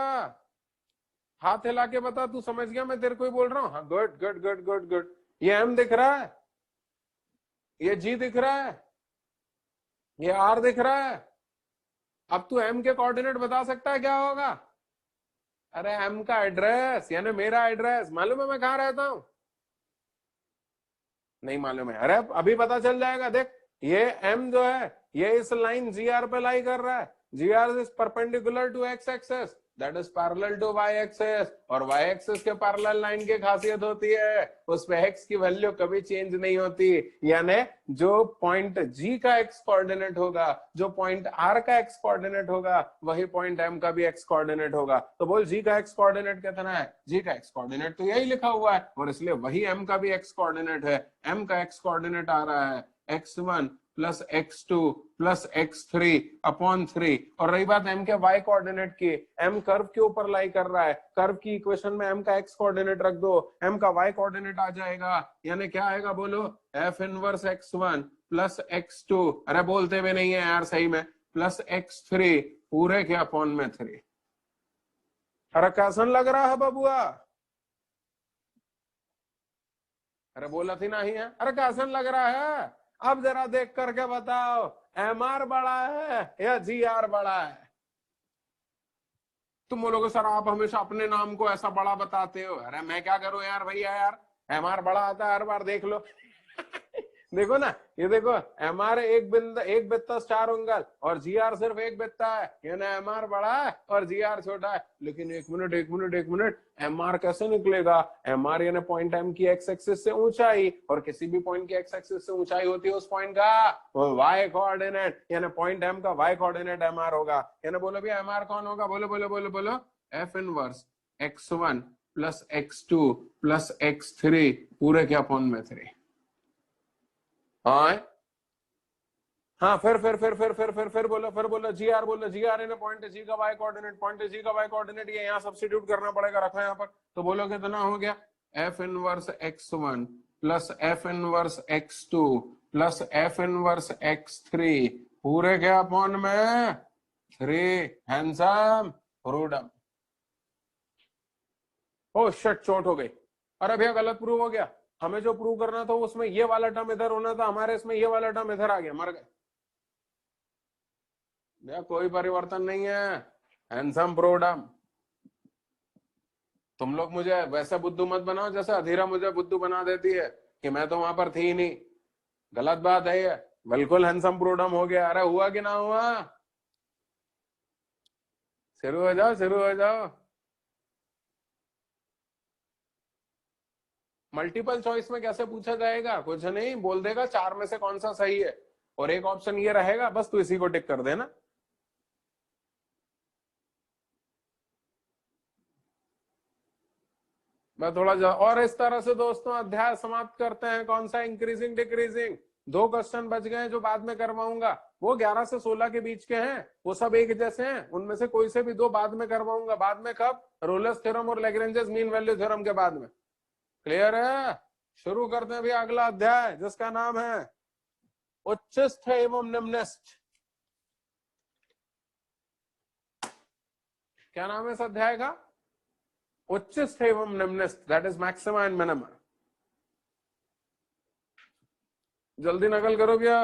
हाथ हिला के बता, तू समझ गया मैं तेरे को ही बोल रहा हूँ? हाँ, good good good good good. ये M दिख रहा है, ये G दिख रहा है, ये R दिख रहा है। अब तू M के कोऑर्डिनेट बता सकता है क्या होगा? अरे M का एड्रेस, यानी मेरा एड्रेस। मालूम है मैं कहाँ रहता हूँ? नहीं मालूम है? अरे अभी पता चल जाएगा। देख, ये M जो है ये इस लाइन GR पे लाई कर रहा है। GR is perpendicular to x axis, that is parallel to y axis. और y एक्सिस के पैरेलल लाइन की खासियत होती है उस पे x की वैल्यू कभी चेंज नहीं होती। यानी जो पॉइंट G का x कोऑर्डिनेट होगा, जो पॉइंट R का x कोऑर्डिनेट होगा, वही पॉइंट M का भी x कोऑर्डिनेट होगा। तो बोल G का x कोऑर्डिनेट कितना है? G का x कोऑर्डिनेट तो यही लिखा हुआ है और इसलिए वही M का भी x कोऑर्डिनेट है। M का x कोऑर्डिनेट आ रहा है x1 plus x2 plus x3/3। और रही बात m के y कोऑर्डिनेट की, m कर्व के ऊपर लाई कर रहा है। कर्व की इक्वेशन में m का x कोऑर्डिनेट रख दो, m का y कोऑर्डिनेट आ जाएगा। यानी क्या आएगा बोलो? f inverse x1 plus x2, अरे बोलते भी नहीं है यार सही में, प्लस x3 पूरे के अपॉन में 3। अरे कैसन लग रहा है बबुआ? अरे बोला थी नहीं है? अरे कैसन लग रहा है? अब जरा देख करके बताओ, MR बड़ा है या GR बड़ा है? तुम बोलोगे सर आप हमेशा अपने नाम को ऐसा बड़ा बताते हो। अरे मैं क्या करूं यार भैया, यार एमआर बड़ा आता है हर बार, देख लो। देखो ना, ये देखो, एमआर एक बित्ता स्टार उंगल और जीआर सिर्फ एक बित्ता है, ये ना एमआर बड़ा है और जीआर छोटा है। लेकिन एक मिनट, एमआर कैसे निकलेगा? एमआर यानी पॉइंट एम की एक्स एक्सिस से ऊंचाई, और किसी भी पॉइंट की एक्स एक्सिस से ऊंचाई होती है उस पॉइंट का वाई कोऑर्डिनेट, यानी पॉइंट एम का वाई कोऑर्डिनेट एमआर होगा। यानी बोलो भैया एमआर कौन होगा? बोलो बोलो बोलो बोलो, F inverse x1 plus x2 plus x3 पूरे के अपॉन में 3। हाँ हाँ, फिर बोलो जीआर, बोलो जीआर है ना पॉइंट जी का वाई कोऑर्डिनेट, पॉइंट जी का वाई कोऑर्डिनेट ये यहाँ सब्स्टिट्यूट करना पड़ेगा, रखा यहाँ पर। तो बोलो कितना हो गया? F inverse x1 plus F inverse x2 plus F inverse x3 पूरे के अपॉन में 3। हैंडसम फ्रूडम। ओ शिट, चोट हो गई। अरे भैया गलत प्रूव हो गया। हमें जो प्रूव करना था उसमें ये वाला टर्म इधर होना था, हमारे इसमें ये वाला टर्म इधर आ गया, मर गए। भैया कोई परिवर्तन नहीं है, हैंडसम फ्रूडम। तुम लोग मुझे वैसे बुद्धू मत बनाओ जैसे अधीरा मुझे बुद्धू बना देती है कि मैं तो वहां पर थी ही नहीं। गलत बात है ये, बिल्कुल हैंडसम फ्रूडम हो गया। अरे हुआ कि ना हुआ? शुरू हो जाओ, शुरू हो जाओ। मल्टीपल चॉइस में कैसे पूछा जाएगा? कुछ नहीं, बोल देगा चार में से कौन सा सही है, और एक ऑप्शन ये रहेगा, बस तू इसी को टिक कर देना। मैं थोड़ा और इस तरह से दोस्तों अध्याय समाप्त करते हैं। कौन सा? Increasing decreasing. दो क्वेश्चन बच गए जो बाद में करवाऊंगा, वो 11 से 16 के बीच के हैं, वो सब एक जैसे हैं, उनमें से कोई से भी दो बाद में करवाऊंगा। बाद में कब? रोलर्स थ्योरम और लैग्रेंजेस मीन वैल्यू थ्योरम के बाद में। क्लियर है? शुरू करते हैं भी अगला अध्याय जिसका नाम है उच्चस्थ एवं निम्नस्थ। क्या नाम है इस अध्याय का? उच्चस्थ एवं निम्नस्थ, that is maxima and minima. जल्दी नकल करो भैया।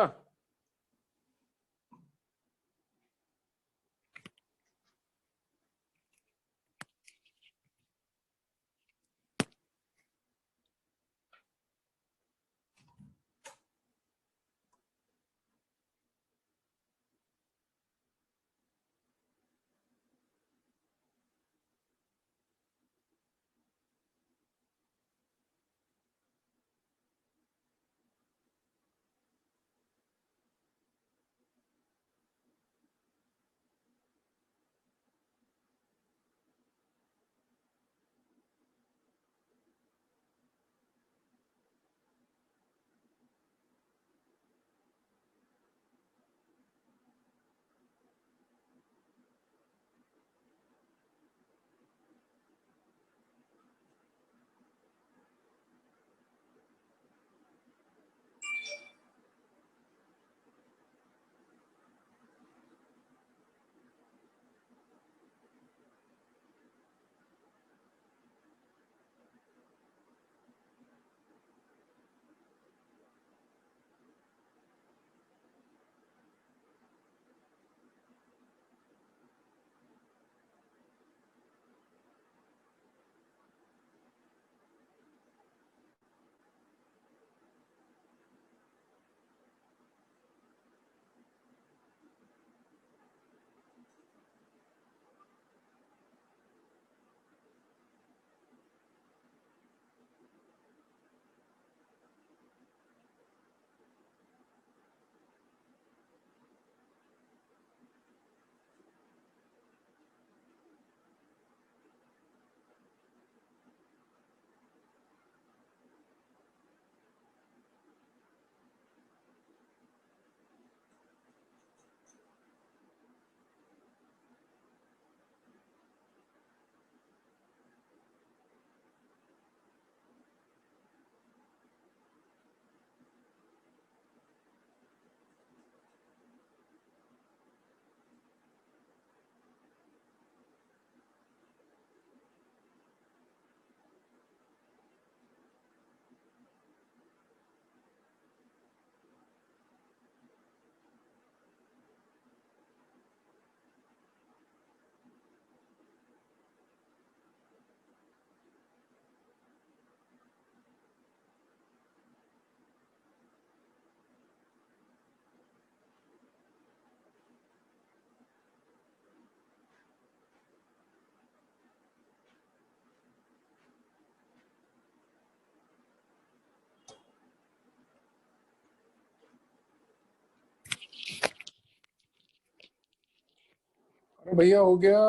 भैया हो गया।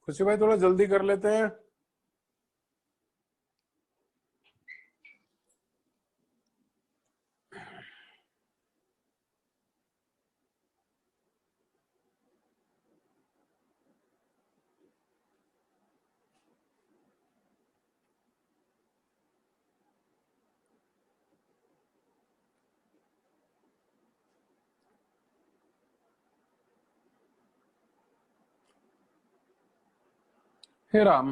खुशी भाई थोड़ा जल्दी कर लेते हैं। हे राम।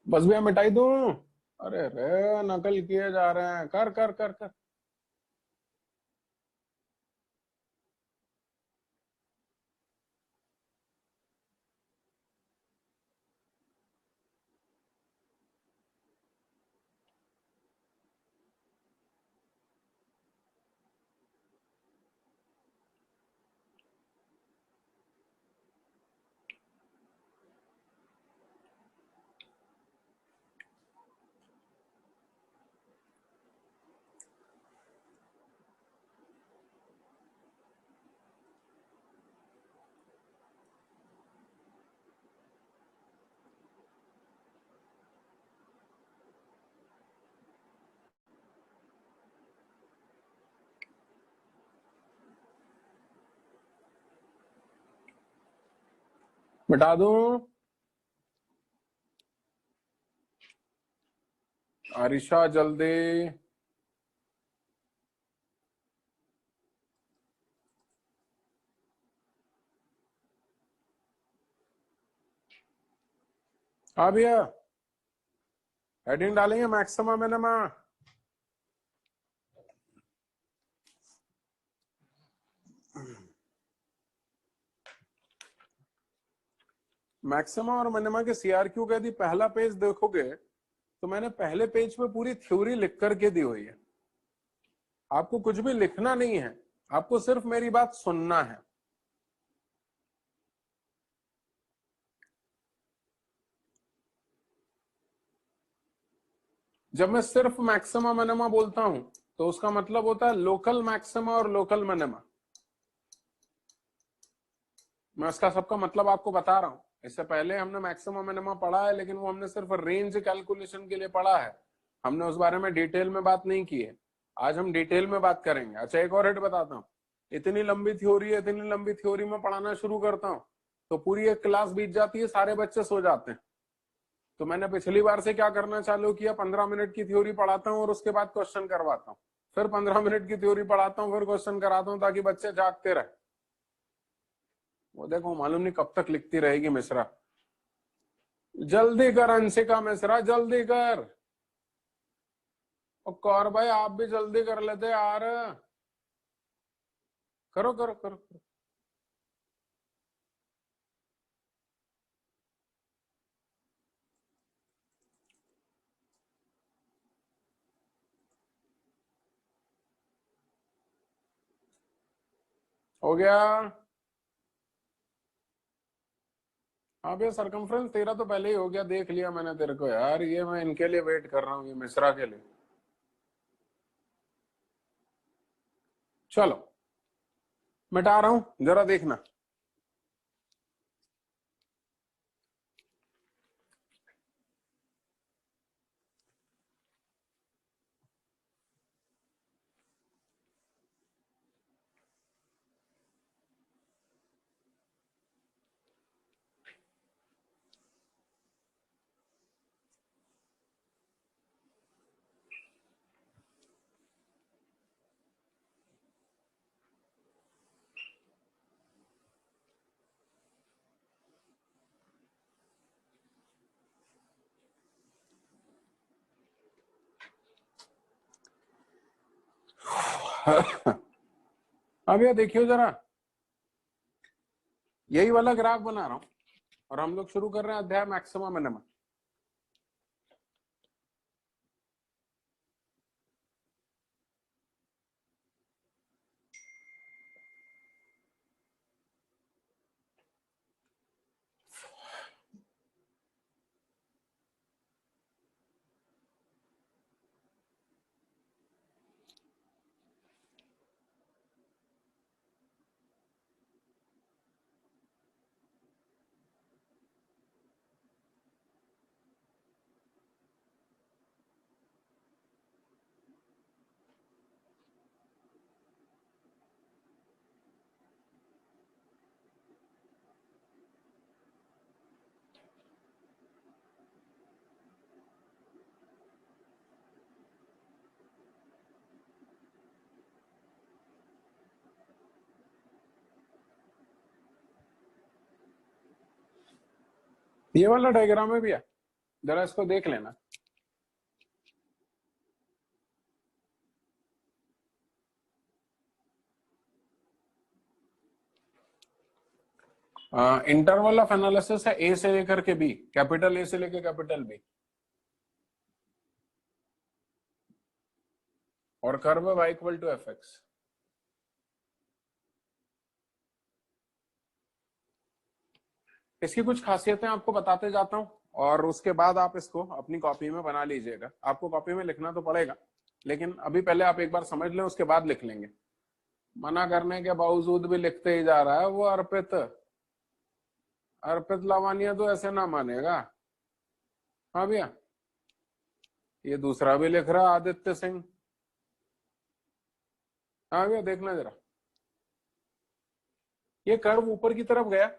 बस भैया मिटाई दूं। अरे रे नकल किए जा रहे हैं। कर कर कर कर। मिटा दूं। आरिशा जल्दी। हाँ भैया हेडिंग डालेंगे मैक्सिमम मिनिमा। मैक्सिमा और मिनिमा के सीआरक्यू का यदि पहला पेज देखोगे तो मैंने पहले पेज पे पूरी थ्योरी लिख करके दी हुई है। आपको कुछ भी लिखना नहीं है, आपको सिर्फ मेरी बात सुनना है। जब मैं सिर्फ मैक्सिमा मिनिमा बोलता हूं तो उसका मतलब होता है लोकल मैक्सिमा और लोकल मिनिमा। मैं उसका सबका मतलब आपको बता रहा हूं। इससे पहले हमने मैक्सिमा मिनिमा पढ़ा है, लेकिन वो हमने सिर्फ रेंज कैलकुलेशन के लिए पढ़ा है। हमने उस बारे में डिटेल में बात नहीं की है। आज हम डिटेल में बात करेंगे। अच्छा एक और हिट बताता हूँ। इतनी लंबी थ्योरी है, इतनी लंबी थ्योरी में पढ़ाना शुरू करता हूँ तो पूरी एक क्लास बीत जाती है, सारे बच्चे सो जाते हैं। तो मैंने पिछली बार से क्या करना चालू किया, 15 मिनट की थ्योरी पढ़ाता हूँ और उसके बाद क्वेश्चन करवाता हूँ। फिर 15 मिनट की थ्योरी पढ़ाता हूँ, फिर क्वेश्चन कराता हूँ, ताकि बच्चे जागते रहे। वो देखो मालूम नहीं कब तक लिखती रहेगी मिश्रा। जल्दी कर अंशिका मिश्रा, जल्दी कर। और कौर भाई आप भी जल्दी कर लेते यार। करो करो करो, करो। हो गया। हाँ भैया सरकमफ्रेंस तेरा तो पहले ही हो गया, देख लिया मैंने तेरे को यार। ये मैं इनके लिए वेट कर रहा हूँ, ये मिश्रा के लिए। चलो मिटा रहा हूं, जरा देखना। अब ये देखियो जरा, यही वाला ग्राफ बना रहा हूं और हम लोग शुरू कर रहे हैं अध्याय मैक्सिमा मिनिमा। ये वाला डायग्राम में भी है, जरा इसको देख लेना। इंटरवल ऑफ एनालिसिस है ए से लेकर के बी, कैपिटल ए से लेकर कैपिटल बी, और curve y equal to F X. इसकी कुछ खासियतें आपको बताते जाता हूं और उसके बाद आप इसको अपनी कॉपी में बना लीजिएगा। आपको कॉपी में लिखना तो पड़ेगा, लेकिन अभी पहले आप एक बार समझ लें, उसके बाद लिख लेंगे। मना करने के बावजूद भी लिखते ही जा रहा है वो अर्पित। अर्पित लावानिया तो ऐसे ना मानेगा। हाँ भैया, ये दूसरा भी लिख रहा आदित्य सिंह। हाँ भैया देखना जरा, ये कर्व ऊपर की तरफ गया,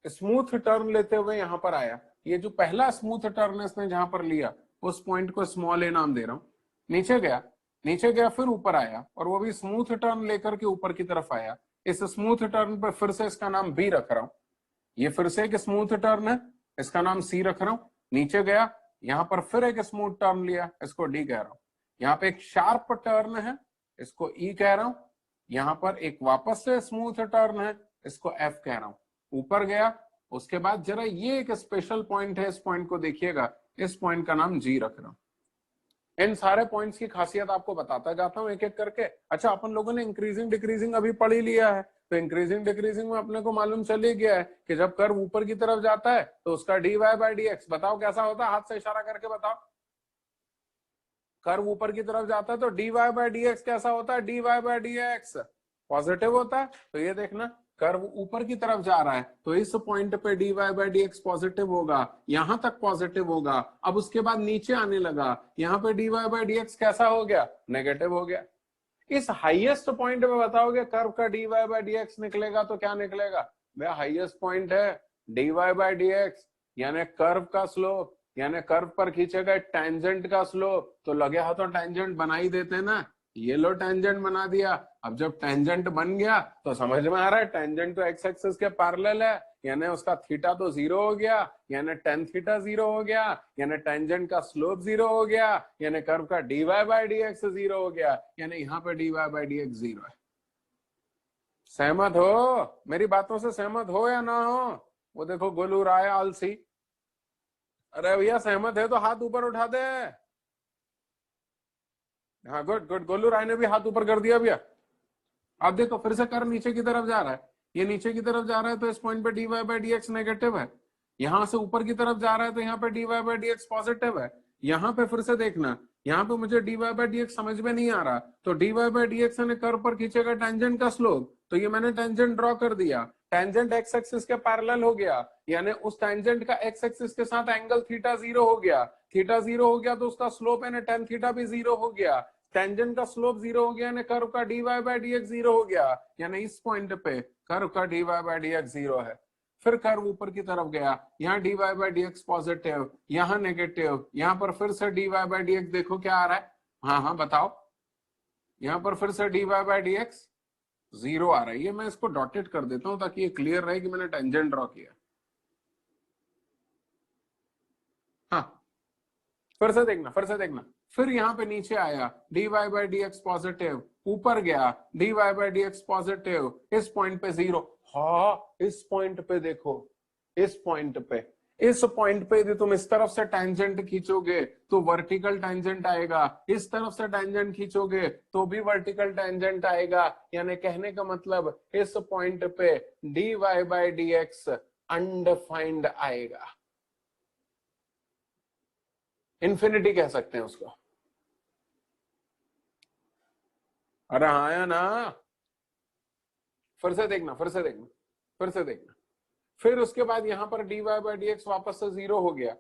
स्मूथ टर्न लेते हुए यहां पर आया। ये जो पहला स्मूथ टर्न इसने जहां पर लिया, उस पॉइंट को स्मॉल ए नाम दे रहा हूं। नीचे गया, नीचे गया, फिर ऊपर आया, और वो भी स्मूथ टर्न लेकर के ऊपर की तरफ आया। इस स्मूथ टर्न पर फिर से इसका नाम बी रख रहा हूं। ये फिर से एक स्मूथ टर्न है, इसका नाम सी रख रहा हूं। नीचे गया, यहां पर फिर एक स्मूथ टर्न लिया, इसको डी कह रहा हूं। यहाँ पे एक शार्प टर्न है, इसको ई कह रहा हूं। यहाँ पर एक वापस से स्मूथ टर्न है, इसको एफ कह रहा हूं। ऊपर गया, उसके बाद जरा ये एक स्पेशल पॉइंट है, इस पॉइंट को देखिएगा, इस पॉइंट का नाम जी रख रहा हूं। इन सारे पॉइंट्स की खासियत आपको बताता जाता हूं एक एक करके। अच्छा, अपन लोगों ने इंक्रीजिंग डिक्रीजिंग अभी पढ़ ही लिया है, तो इंक्रीजिंग डिक्रीजिंग में अपने को मालूम चल ही गया है कि जब कर्व ऊपर की तरफ जाता है तो उसका dy बाय dx बताओ कैसा होता है, हाथ से इशारा करके बताओ। कर्व ऊपर की तरफ जाता है तो dy बाय dx कैसा होता है, dy बाय dx पॉजिटिव होता है। तो ये देखना, कर्व ऊपर की तरफ जा रहा है तो इस पॉइंट पे dy बाय dx पॉजिटिव होगा, यहां तक पॉजिटिव होगा। अब उसके बाद नीचे आने लगा, यहाँ पे dy बाय dx कैसा हो गया, नेगेटिव हो गया। इस हाईएस्ट पॉइंट में बताओगे कर्व का dy बाय dx निकलेगा तो क्या निकलेगा भैया, हाईएस्ट पॉइंट है dy बाय dx, यानी कर्व का स्लोप, यानी कर्व पर खींचे गए टेंजेंट का स्लोप। तो लगे हाथों टेंजेंट बना ही देते ना, ये लो टेंजेंट बना दिया। अब जब टेंजेंट बन गया तो समझ में आ रहा है, टेंजेंट तो एक्स एक्सिस के पैरेलल है, यानी उसका थीटा तो जीरो हो गया, यानी टेन थीटा जीरो हो गया, यानी टेंजेंट का स्लोप जीरो हो गया, यानी कर्व का dy बाय dx जीरो हो गया, यानी यहाँ पे dy बाय dx जीरो है। सहमत हो मेरी बातों से, सहमत हो या ना हो? वो देखो गोलू राय आलसी। अरे भैया सहमत है तो हाथ ऊपर उठा दे। हाँ गुड गुड, गोलू राय ने भी हाथ ऊपर कर दिया भैया। आप देखो फिर से कर्व नीचे की तरफ जा रहा है, ये नीचे की तरफ जा रहा है तो इस पॉइंट पे dy बाय dx नेगेटिव है। यहां से ऊपर की तरफ जा रहा है तो यहाँ पे dy बाय dx पॉजिटिव है। यहाँ पे फिर से देखना, यहाँ पे मुझे dy बाय dx समझ में नहीं आ रहा, तो dy बाय dx ने कर्व पर खींचेगा टेंजेंट का स्लोप, तो ये मैंने टेंजेंट ड्रॉ कर दिया। टेंजेंट एक्स एक्सिस के पैरेलल हो गया, यानी उस टेंजेंट का एक्स एक्सिस के साथ एंगल थीटा जीरो हो गया। थीटा जीरो हो गया तो उसका स्लोप यानी टेन थीटा भी जीरो हो गया। टेंजेंट का स्लोप जीरो हो गया, यानी कर्व का dy बाय dx जीरो हो गया, यानी इस पॉइंट पे कर्व का dy बाय dx जीरो है। फिर कर्व ऊपर की तरफ गया, यहाँ dy बाय dx पॉजिटिव, यहाँ नेगेटिव, यहाँ पर फिर से dy बाय dx देखो क्या आ रहा है। हाँ हाँ बताओ, यहाँ पर फिर से dy बाय dx जीरो आ रहा है। ये मैं इसको डॉटेड कर देता हूं ताकि ये क्लियर रहे कि मैंने टेंजेंट ड्रॉ किया। हाँ फिर से देखना, फिर से देखना, फिर यहाँ पे नीचे आया dy बाय dx पॉजिटिव, ऊपर गया dy बाय dx पॉजिटिव, इस पॉइंट पे जीरो। हाँ इस पॉइंट पे देखो, इस पॉइंट पे, इस पॉइंट पे यदि तुम इस तरफ से टेंजेंट खींचोगे तो वर्टिकल टेंजेंट आएगा, इस तरफ से टेंजेंट खींचोगे तो भी वर्टिकल टेंजेंट आएगा। यानी कहने का मतलब इस पॉइंट पे dy बाय dx अनडिफाइंड आएगा, इन्फिनिटी कह सकते हैं उसको। अरे हाँ या ना? फिर से देखना, फिर से देखना, फिर से देखना। फिर उसके बाद यहां पर dy बाय dx वापस से जीरो हो गया,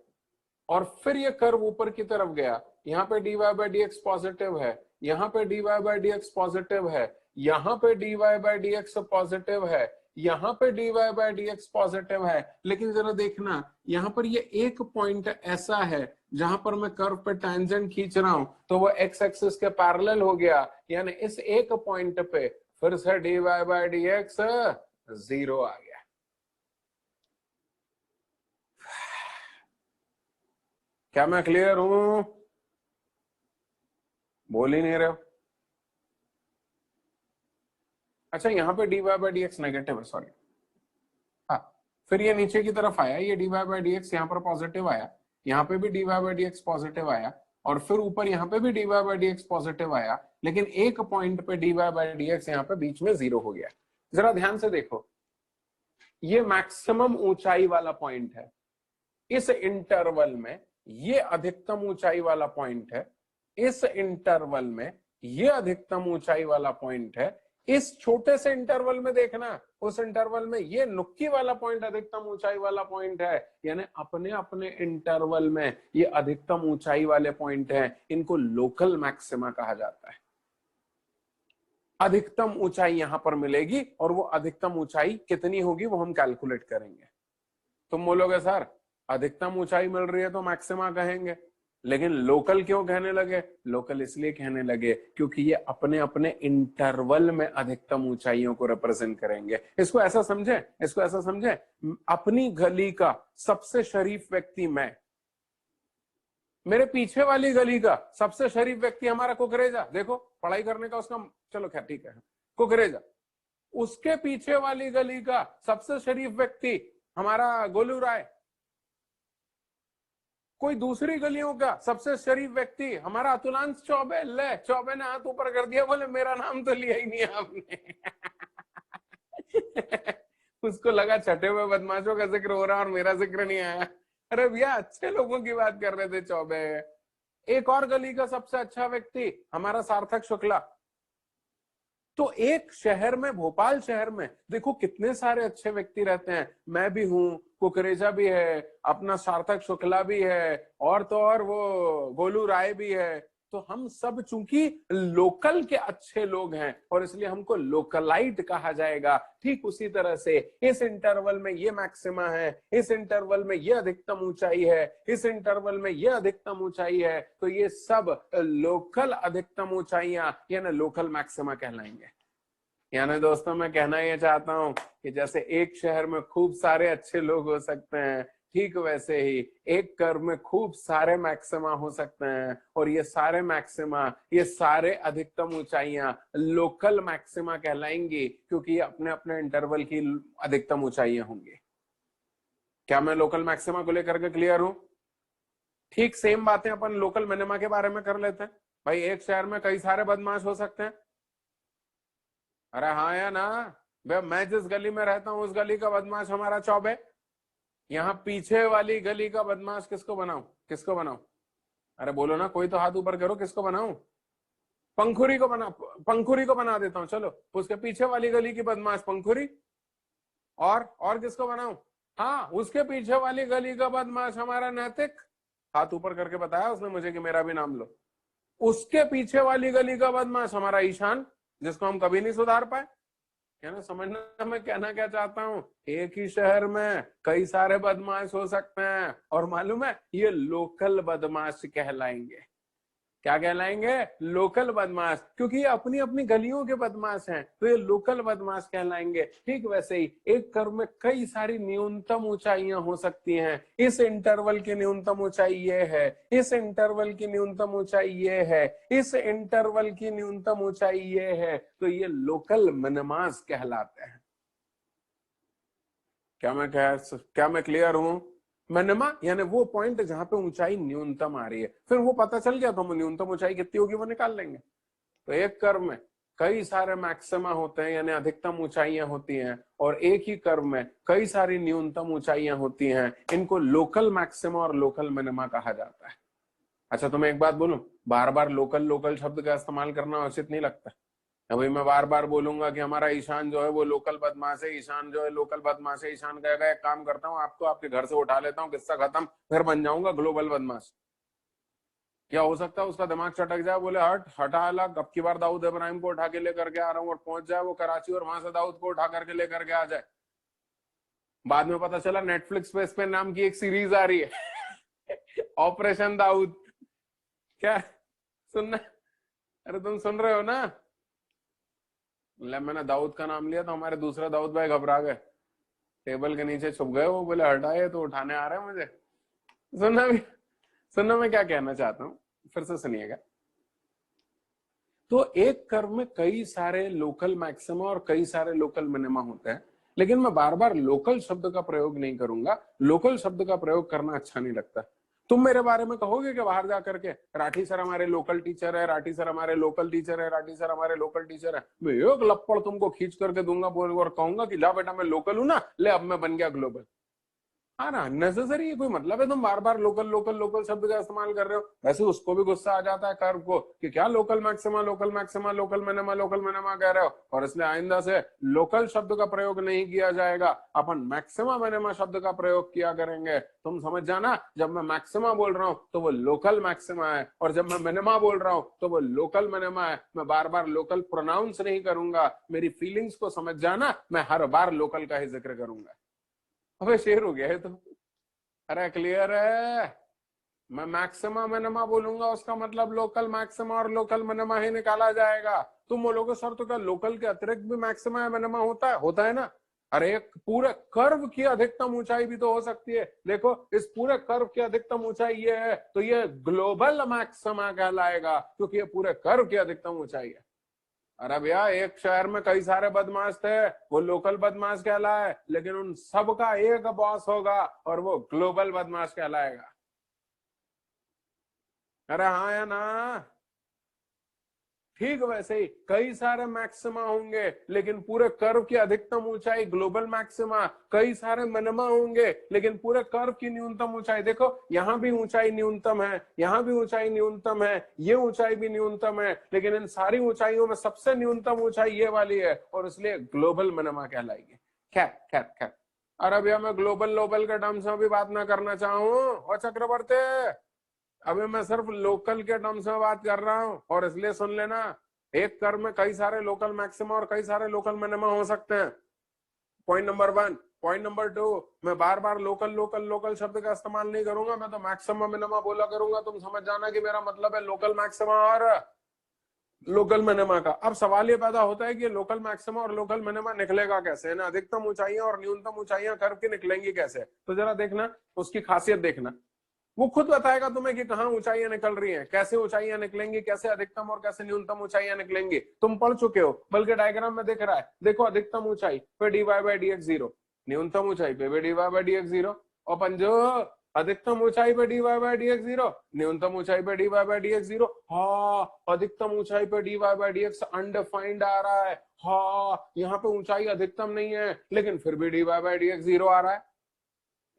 और फिर ये कर्व ऊपर की तरफ गया, यहाँ पे dy बाय dx पॉजिटिव है, यहाँ पे dy बाय dx पॉजिटिव है, यहाँ पे dy बाय dx पॉजिटिव है, यहाँ पे dy बाय dx पॉजिटिव है। लेकिन जरा देखना, यहाँ पर ये एक पॉइंट ऐसा है जहां पर मैं कर्व पे टेंजेंट खींच रहा हूं तो वो एक्स एक्सिस के पैरेलल हो गया, यानी इस एक पॉइंट पे फिर से dy बाय dx जीरो आ गया। क्या मैं क्लियर हूं? बोल ही नहीं रहे हो। अच्छा, यहाँ पे dy by D x negative है, सॉरी। हाँ, फिर ये नीचे की तरफ आया, ये dy बाई डी एक्स यहाँ पर पॉजिटिव आया, यहाँ पे भी dy by D x positive आया, और फिर ऊपर यहाँ पे भी dy by D x positive आया, लेकिन एक पॉइंट पे dy बाई डी एक्स यहाँ पे बीच में जीरो हो गया। जरा ध्यान से देखो, ये मैक्सिमम ऊंचाई वाला पॉइंट है इस इंटरवल में, ये अधिकतम ऊंचाई वाला पॉइंट है इस इंटरवल में, ये अधिकतम ऊंचाई वाला पॉइंट है इस छोटे से इंटरवल में। देखना, उस इंटरवल में ये नुक्की वाला पॉइंट अधिकतम ऊंचाई वाला पॉइंट है, यानी अपने अपने इंटरवल में ये अधिकतम ऊंचाई वाले पॉइंट हैं, इनको लोकल मैक्सिमा कहा जाता है। अधिकतम ऊंचाई यहां पर मिलेगी, और वो अधिकतम ऊंचाई कितनी होगी वो हम कैलकुलेट करेंगे। तुम बोलोगे सर अधिकतम ऊंचाई मिल रही है तो मैक्सिमा कहेंगे, लेकिन लोकल क्यों कहने लगे? लोकल इसलिए कहने लगे क्योंकि ये अपने अपने इंटरवल में अधिकतम ऊंचाइयों को रिप्रेजेंट करेंगे। इसको ऐसा समझे, इसको ऐसा समझे, अपनी गली का सबसे शरीफ व्यक्ति मैं, मेरे पीछे वाली गली का सबसे शरीफ व्यक्ति हमारा कुकरेजा, देखो पढ़ाई करने का उसका, चलो खैर ठीक है, कुकरेजा। उसके पीछे वाली गली का सबसे शरीफ व्यक्ति हमारा गोलू राय। कोई दूसरी गलियों का सबसे शरीफ व्यक्ति हमारा अतुलांश चौबे। ले, चौबे ने हाथ ऊपर कर दिया, बोले मेरा नाम तो लिया ही नहीं आपने। उसको लगा छठे हुए बदमाशों का जिक्र हो रहा और मेरा जिक्र नहीं आया। अरे भैया अच्छे लोगों की बात कर रहे थे चौबे। एक और गली का सबसे अच्छा व्यक्ति हमारा सार्थक शुक्ला। तो एक शहर में, भोपाल शहर में देखो कितने सारे अच्छे व्यक्ति रहते हैं। मैं भी हूं, कुकरेजा भी है, अपना सार्थक शुक्ला भी है, और तो और वो गोलू राय भी है। तो हम सब चूंकि लोकल के अच्छे लोग हैं और इसलिए हमको लोकलाइट कहा जाएगा। ठीक उसी तरह से इस इंटरवल में ये मैक्सिमा है, इस इंटरवल में ये अधिकतम ऊंचाई है, इस इंटरवल में ये अधिकतम ऊंचाई है, तो ये सब लोकल अधिकतम ऊंचाइयां यानी लोकल मैक्सिमा कहलाएंगे। यानी दोस्तों मैं कहना ये चाहता हूं कि जैसे एक शहर में खूब सारे अच्छे लोग हो सकते हैं, ठीक वैसे ही एक कर्व में खूब सारे मैक्सिमा हो सकते हैं, और ये सारे मैक्सिमा, ये सारे अधिकतम ऊंचाइयां लोकल मैक्सिमा कहलाएंगी, क्योंकि ये अपने अपने इंटरवल की अधिकतम ऊंचाइयां होंगी। क्या मैं लोकल मैक्सिमा को लेकर के क्लियर हूं? ठीक सेम बातें अपन लोकल मिनिमा के बारे में कर लेते हैं। भाई एक शहर में कई सारे बदमाश हो सकते हैं। अरे हाँ या ना? मैं जिस गली में रहता हूं उस गली का बदमाश हमारा चौबे। यहाँ पीछे वाली गली का बदमाश किसको बनाऊं? किसको बनाऊं? अरे बोलो ना, कोई तो हाथ ऊपर करो, किसको बनाऊं? पंखुरी को बना देता हूं। चलो, उसके पीछे वाली गली की बदमाश पंखुरी। और किसको बनाऊं? हाँ, उसके पीछे वाली गली का बदमाश हमारा नैतिक। हाथ ऊपर करके बताया उसने मुझे कि मेरा भी नाम लो। उसके पीछे वाली गली का बदमाश हमारा ईशान, जिसको हम कभी नहीं सुधार पाए। यानी समझना मैं कहना क्या चाहता हूं, एक ही शहर में कई सारे बदमाश हो सकते हैं, और मालूम है ये लोकल बदमाश कहलाएंगे। क्या कहलाएंगे? लोकल बदमाश, क्योंकि ये अपनी अपनी गलियों के बदमाश हैं, तो ये लोकल बदमाश कहलाएंगे। ठीक वैसे ही एक कर्व में कई सारी न्यूनतम ऊंचाइयां हो सकती हैं। इस इंटरवल की न्यूनतम ऊंचाई ये है, इस इंटरवल की न्यूनतम ऊंचाई ये है, इस इंटरवल की न्यूनतम ऊंचाई ये है, तो ये लोकल मिनिमास कहलाते हैं। क्या मैं क्लियर हूं? मिनिमा यानी वो पॉइंट जहां पे ऊंचाई न्यूनतम आ रही है। फिर वो पता चल गया तो हम न्यूनतम ऊंचाई कितनी होगी वो निकाल लेंगे। तो एक कर्व में कई सारे मैक्सिमा होते हैं यानी अधिकतम ऊंचाइयां होती हैं, और एक ही कर्व में कई सारी न्यूनतम ऊंचाइयां होती हैं। इनको लोकल मैक्सिमा और लोकल मिनिमा कहा जाता है। अच्छा, तुम्हें एक बात बोलूं, बार बार लोकल लोकल शब्द का इस्तेमाल करना उचित नहीं लगता। अभी मैं बार बार बोलूंगा कि हमारा ईशान जो है वो लोकल बदमाश है, ईशान जो है लोकल बदमाश है, ईशान कहेगा एक काम करता हूँ आपको आपके घर से उठा लेता हूँ, किस्सा खत्म, फिर बन जाऊंगा ग्लोबल बदमाश। क्या हो सकता है उसका दिमाग चटक जाए, बोले हटा अलग, अब की बार दाऊद इब्राहिम को उठा के लेकर के आ रहा हूँ, और पहुंच जाए वो कराची और वहां से दाऊद को उठा करके लेकर के आ जाए। बाद में पता चला नेटफ्लिक्स पे इस पे नाम की एक सीरीज आ रही है ऑपरेशन दाऊद। क्या सुनना? अरे तुम सुन रहे हो ना? मैंने दाऊद का नाम लिया तो हमारे दूसरे दाऊद भाई घबरा गए, टेबल के नीचे छुप गए। वो बोले हटाए तो उठाने आ रहे हैं मुझे। सुनना मैं क्या कहना चाहता हूं, फिर से सुनिएगा। तो एक कर्व में कई सारे लोकल मैक्सिमा और कई सारे लोकल मिनिमा होते हैं, लेकिन मैं बार बार लोकल शब्द का प्रयोग नहीं करूंगा। लोकल शब्द का प्रयोग करना अच्छा नहीं लगता। तुम मेरे बारे में कहोगे कि बाहर जाकर के राठी सर हमारे लोकल टीचर है, राठी सर हमारे लोकल टीचर है, राठी सर हमारे लोकल टीचर है, मैं एक लप्पड़ तुमको खींच करके दूंगा बोल और कहूंगा कि ला बेटा मैं लोकल हूं ना, ले अब मैं बन गया ग्लोबल। हाँ ना, नेसेसरी है, कोई मतलब है तुम बार बार लोकल लोकल लोकल शब्द का इस्तेमाल कर रहे हो। वैसे उसको भी गुस्सा आ जाता है कर्व को कि क्या local maxima local minima local minima कह रहे हो, और इसलिए आइंदा से लोकल शब्द का प्रयोग नहीं किया जाएगा, अपन मैक्सिमा मिनिमा शब्द का प्रयोग किया करेंगे। तुम समझ जाना, जब मैं मैक्सिमा बोल रहा हूं तो वो लोकल मैक्सिमा है, और जब मैं मिनिमा बोल रहा हूं तो वो लोकल मिनिमा है। मैं बार बार लोकल प्रोनाउंस नहीं करूंगा, मेरी फीलिंग्स को समझ जाना, मैं हर बार लोकल का ही जिक्र करूंगा। अबे शेर हो गया है तो, अरे क्लियर है। मैं मैक्सिमा मिनिमा बोलूंगा उसका मतलब लोकल मैक्सिमा और लोकल मिनिमा ही निकाला जाएगा। तुम बोलोगे सर तो क्या लोकल के अतिरिक्त भी मैक्सिमा या मिनिमा होता है ना। अरे एक पूरे कर्व की अधिकतम ऊंचाई भी तो हो सकती है। देखो इस पूरे कर्व की अधिकतम ऊंचाई ये है, तो ये ग्लोबल मैक्सिमा कहलाएगा, क्योंकि ये पूरे कर्व की अधिकतम ऊंचाई है। अरे भैया एक शहर में कई सारे बदमाश थे, वो लोकल बदमाश कहलाए, लेकिन उन सब का एक बॉस होगा और वो ग्लोबल बदमाश कहलाएगा। अरे हाँ या ना। ठीक वैसे ही कई सारे मैक्सिमा होंगे, लेकिन पूरे कर्व की अधिकतम ऊंचाई ग्लोबल मैक्सिमा। कई सारे मिनिमा होंगे, लेकिन पूरे कर्व की न्यूनतम ऊंचाई, देखो यहाँ भी ऊंचाई न्यूनतम है, यहाँ भी ऊंचाई न्यूनतम है, ये ऊंचाई भी न्यूनतम है, लेकिन इन सारी ऊंचाइयों में सबसे न्यूनतम ऊंचाई ये वाली है, और इसलिए ग्लोबल मिनिमा कहलाएगी। खैर खैर खैर, अरे भैया मैं ग्लोबल के टर्म्स में भी बात ना करना चाहूं और चक्रवर्ती, अभी मैं सिर्फ लोकल के टर्म्स में बात कर रहा हूं, और इसलिए सुन लेना, एक कर्व में कई सारे लोकल मैक्सिमा और कई सारे लोकल मिनिमा हो सकते हैं। Point number 1। पॉइंट नंबर 2, मैं बार बार लोकल शब्द का इस्तेमाल नहीं करूंगा, मैं तो मैक्सिमा मिनिमा बोला करूंगा। तुम समझ जाना कि मेरा मतलब है लोकल मैक्सिमा और लोकल मिनिमा का। अब सवाल ये पैदा होता है कि लोकल मैक्सिमा और लोकल मिनिमा निकलेगा कैसे, है ना। अधिकतम ऊंचाइयां और न्यूनतम ऊंचाइयां कर्व की निकलेंगी कैसे, तो जरा देखना, उसकी खासियत देखना। वो खुद बताएगा तुम्हें कि कहाँ ऊंचाइयां निकल रही हैं, कैसे ऊंचाइयां निकलेंगी, कैसे अधिकतम और कैसे न्यूनतम ऊंचाइयां निकलेंगी। तुम पढ़ चुके हो, बल्कि डायग्राम में दिख रहा है। देखो अधिकतम ऊंचाई पे dy/dx 0, न्यूनतम ऊंचाई पे dy/dx 0, और पंजो अधिकतम ऊंचाई पे dy/dx 0, न्यूनतम ऊंचाई पे dy/dx 0। हाँ अधिकतम ऊंचाई पे dy/dx अनडिफाइंड आ रहा है। हाँ यहाँ पे ऊंचाई अधिकतम नहीं है, लेकिन फिर भी dy/dx 0 आ रहा है।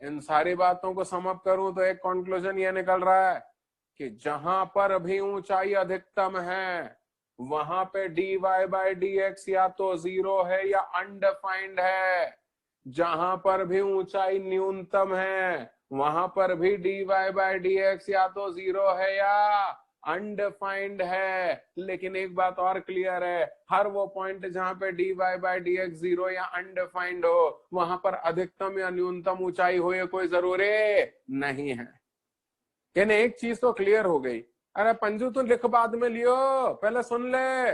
इन सारी बातों को समअप करूं तो एक कंक्लूजन ये निकल रहा है कि जहां पर भी ऊंचाई अधिकतम है, वहां पे dy/dx या तो 0 है या अनडिफाइंड है। जहां पर भी ऊंचाई न्यूनतम है, वहां पर भी dy/dx या तो 0 है या अनडिफाइंड है। लेकिन एक बात और क्लियर है, हर वो पॉइंट जहां पे dy/dx 0 या अनडिफाइंड हो, वहां पर अधिकतम या न्यूनतम ऊंचाई हो ये कोई जरूरी नहीं है। यानी एक चीज तो क्लियर हो गई। अरे पंजू तू लिख बाद में लियो, पहले सुन ले।